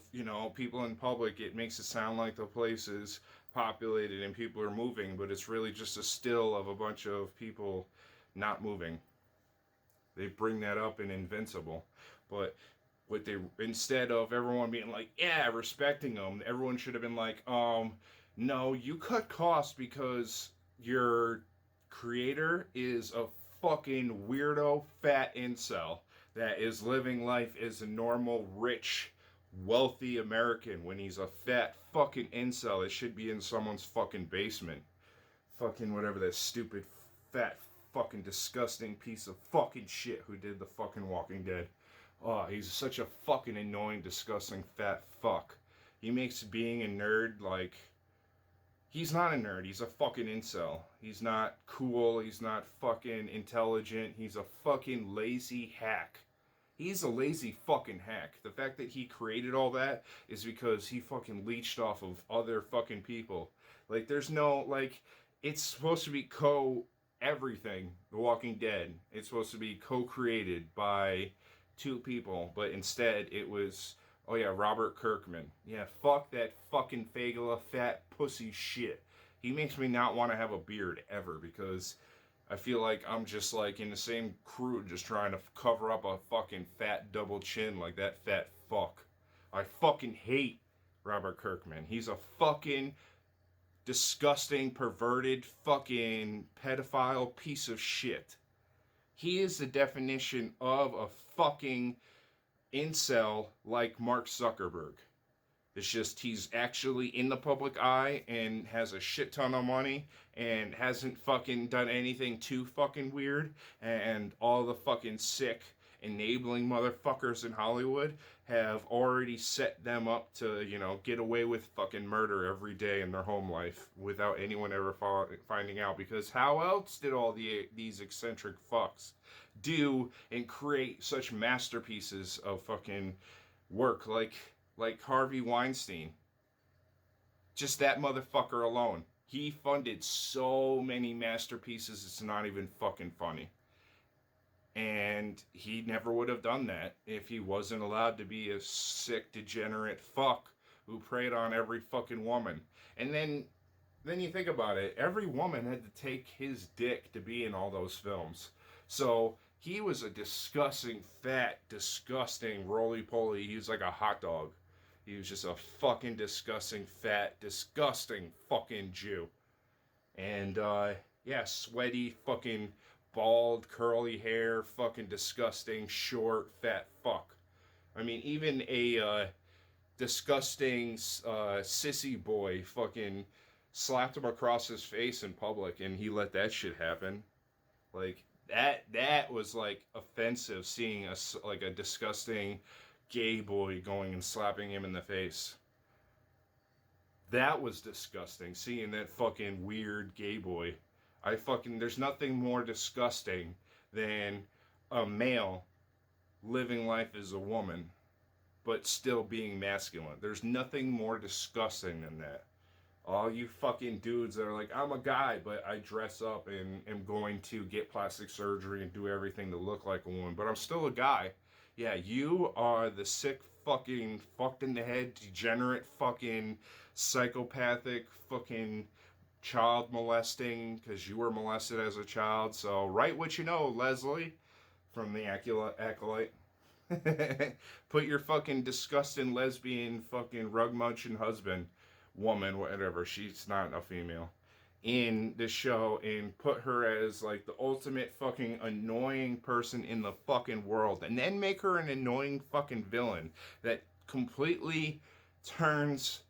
people in public, it makes it sound like the place is populated and people are moving, but it's really just a still of a bunch of people not moving. They bring that up in Invincible, but what they, instead of everyone being like, yeah, respecting them, everyone should have been like, no, you cut costs because your creator is a fucking weirdo fat incel that is living life as a normal, rich, wealthy American, when he's a fat fucking incel. It should be in someone's fucking basement. Fucking whatever that stupid, fat, fucking disgusting piece of fucking shit who did the fucking Walking Dead. Oh, he's such a fucking annoying, disgusting fat fuck. He makes being a nerd like... He's not a nerd. He's a fucking incel. He's not cool. He's not fucking intelligent. He's a fucking lazy hack. He's a lazy fucking hack. The fact that he created all that is because he fucking leached off of other fucking people. Like, there's no, like, it's supposed to be everything. The Walking Dead. It's supposed to be co-created by two people, but instead it was, oh yeah, Robert Kirkman. Yeah, fuck that fucking Fagala fat pussy shit. He makes me not want to have a beard ever, because I feel like I'm just like in the same crew, just trying to cover up a fucking fat double chin like that fat fuck. I fucking hate Robert Kirkman. He's a fucking disgusting, perverted, fucking pedophile piece of shit. He is the definition of a fucking incel like Mark Zuckerberg. It's just he's actually in the public eye and has a shit ton of money and hasn't fucking done anything too fucking weird, and all the fucking sick enabling motherfuckers in Hollywood have already set them up to, get away with fucking murder every day in their home life without anyone ever finding out. Because how else did all these eccentric fucks do and create such masterpieces of fucking work like Harvey Weinstein? Just that motherfucker alone. He funded so many masterpieces, it's not even fucking funny. And he never would have done that if he wasn't allowed to be a sick, degenerate fuck who preyed on every fucking woman. And then you think about it, every woman had to take his dick to be in all those films. So he was a disgusting, fat, disgusting, roly-poly. He was like a hot dog. He was just a fucking disgusting, fat, disgusting fucking Jew. And, yeah, sweaty, fucking bald, curly hair, fucking disgusting, short, fat fuck. I mean, even a disgusting sissy boy fucking slapped him across his face in public, and he let that shit happen. Like, that was, like, offensive, seeing like a disgusting gay boy going and slapping him in the face. That was disgusting, seeing that fucking weird gay boy. There's nothing more disgusting than a male living life as a woman. but still being masculine. There's nothing more disgusting than that. All you fucking dudes that are like, I'm a guy, but I dress up and am going to get plastic surgery and do everything to look like a woman, but I'm still a guy. Yeah, you are the sick fucking fucked in the head, degenerate fucking psychopathic fucking child molesting, because you were molested as a child. So write what you know, Leslie, from the Acolyte. Put your fucking disgusting lesbian fucking rug munching husband, woman, whatever, she's not a female, in the show and put her as like the ultimate fucking annoying person in the fucking world, and then make her an annoying fucking villain that completely turns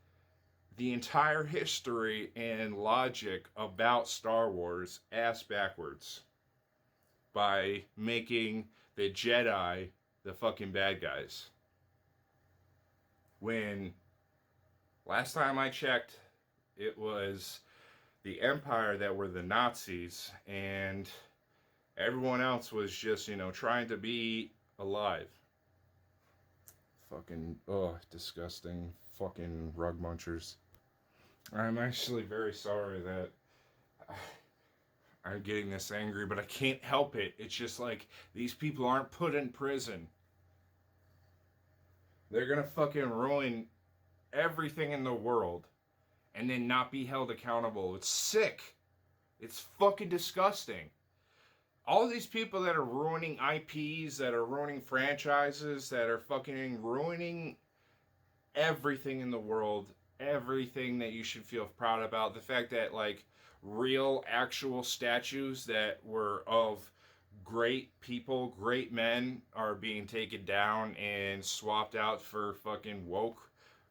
the entire history and logic about Star Wars ass backwards by making the Jedi the fucking bad guys. When last time I checked, it was the Empire that were the Nazis, and everyone else was just, trying to be alive. Fucking, disgusting fucking rug munchers. I'm actually very sorry that I'm getting this angry, but I can't help it. It's just like, these people aren't put in prison. They're gonna fucking ruin everything in the world and then not be held accountable. It's sick. It's fucking disgusting. All these people that are ruining IPs, that are ruining franchises, that are fucking ruining everything in the world, everything that you should feel proud about. The fact that, like, real, actual statues that were of great people, great men, are being taken down and swapped out for fucking woke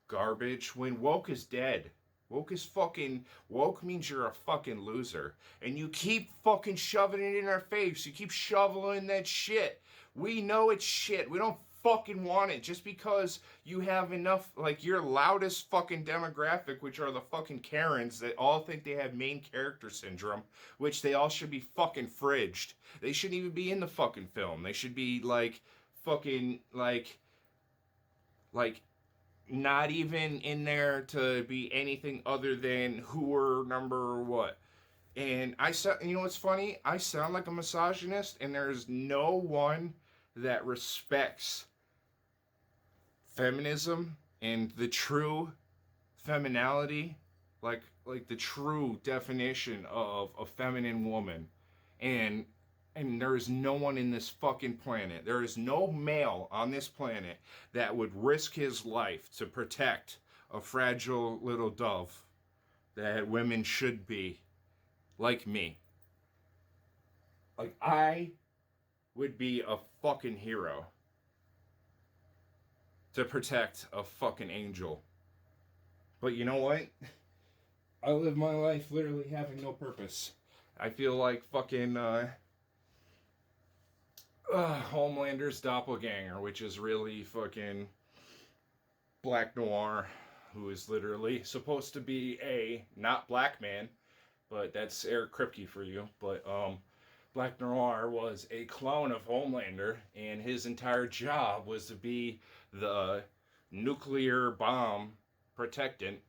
garbage, when woke is dead. Woke means you're a fucking loser. And you keep fucking shoving it in our face. You keep shoveling that shit. We know it's shit. We don't fucking want it just because you have enough, like, your loudest fucking demographic, which are the fucking Karens that all think they have main character syndrome, which they all should be fucking fridged. They shouldn't even be in the fucking film. They should be like fucking like not even in there to be anything other than who are number what. And you know what's funny? I sound like a misogynist, and there's no one that respects feminism and the true femininity, like the true definition of a feminine woman. And there is no one in this fucking planet, there is no male on this planet that would risk his life to protect a fragile little dove that women should be like me. Like, I would be a fucking hero to protect a fucking angel. But you know what? I live my life literally having no purpose. I feel like fucking Homelander's doppelganger, which is really fucking Black Noir, who is literally supposed to be a not black man, but that's Eric Kripke for you. But Black Noir was a clone of Homelander, and his entire job was to be the nuclear bomb protectant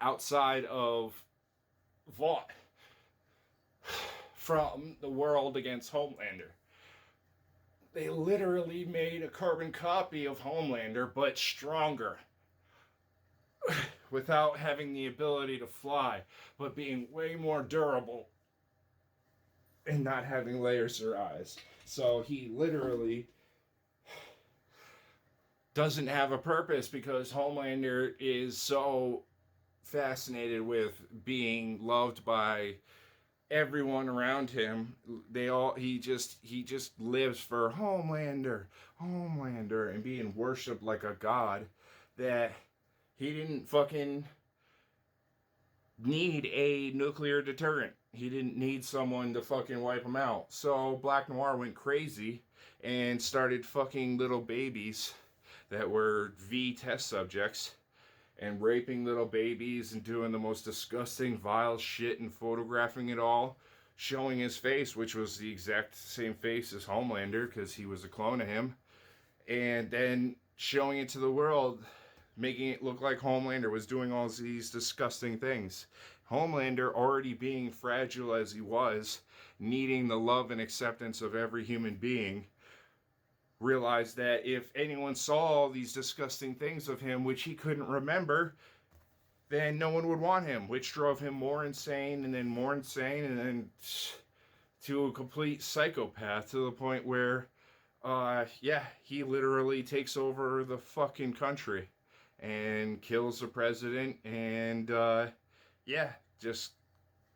outside of Vought from the world against Homelander. They literally made a carbon copy of Homelander, but stronger. Without having the ability to fly, but being way more durable and not having laser eyes. So he literally doesn't have a purpose because Homelander is so fascinated with being loved by everyone around him. He just lives for Homelander, and being worshipped like a god, that he didn't fucking need a nuclear deterrent. He didn't need someone to fucking wipe him out. So Black Noir went crazy and started fucking little babies that were V test subjects and raping little babies and doing the most disgusting, vile shit and photographing it all, showing his face, which was the exact same face as Homelander because he was a clone of him. And then showing it to the world, making it look like Homelander was doing all these disgusting things. Homelander, already being fragile as he was, needing the love and acceptance of every human being, realized that if anyone saw all these disgusting things of him, which he couldn't remember, then no one would want him, which drove him more insane and then more insane and then to a complete psychopath to the point where, he literally takes over the fucking country and kills the president and, just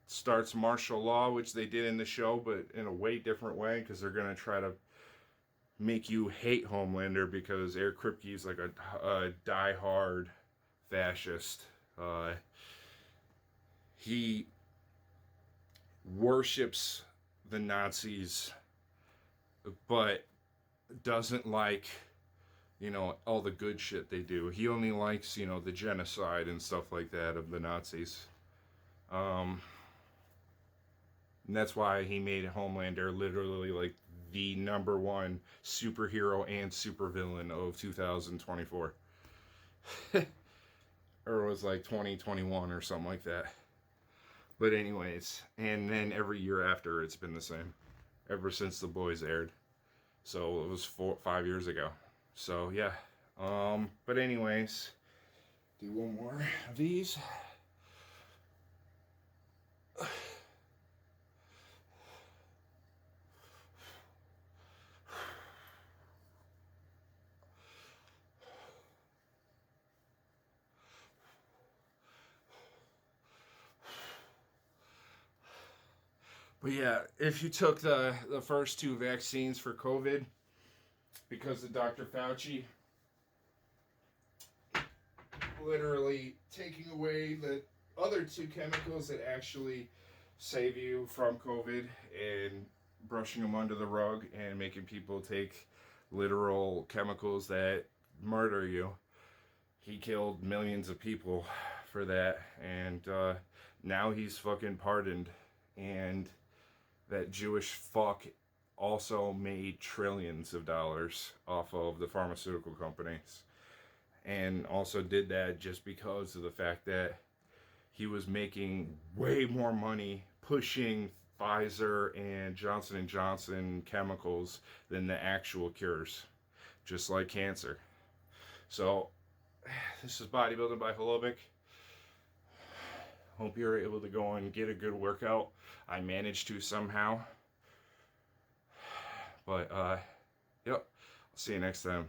starts martial law, which they did in the show, but in a way different way because they're going to try to make you hate Homelander because Eric Kripke is like a die-hard fascist. He worships the Nazis, but doesn't like, all the good shit they do. He only likes, the genocide and stuff like that of the Nazis. And that's why he made Homelander literally like the number one superhero and supervillain of 2024. Or it was like 2021 or something like that. But anyways, and then every year after it's been the same. Ever since The Boys aired. So it was 5 years ago. So yeah. But anyways, do one more of these. But yeah, if you took the first 2 vaccines for COVID, because of Dr. Fauci literally taking away the other 2 chemicals that actually save you from COVID and brushing them under the rug and making people take literal chemicals that murder you. He killed millions of people for that, and now he's fucking pardoned. And that Jewish fuck also made trillions of dollars off of the pharmaceutical companies. And also did that just because of the fact that he was making way more money pushing Pfizer and Johnson & Johnson chemicals than the actual cures, just like cancer. So, this is Bodybuilding by Holobic. Hope you're able to go and get a good workout. I managed to somehow. But, yep. I'll see you next time.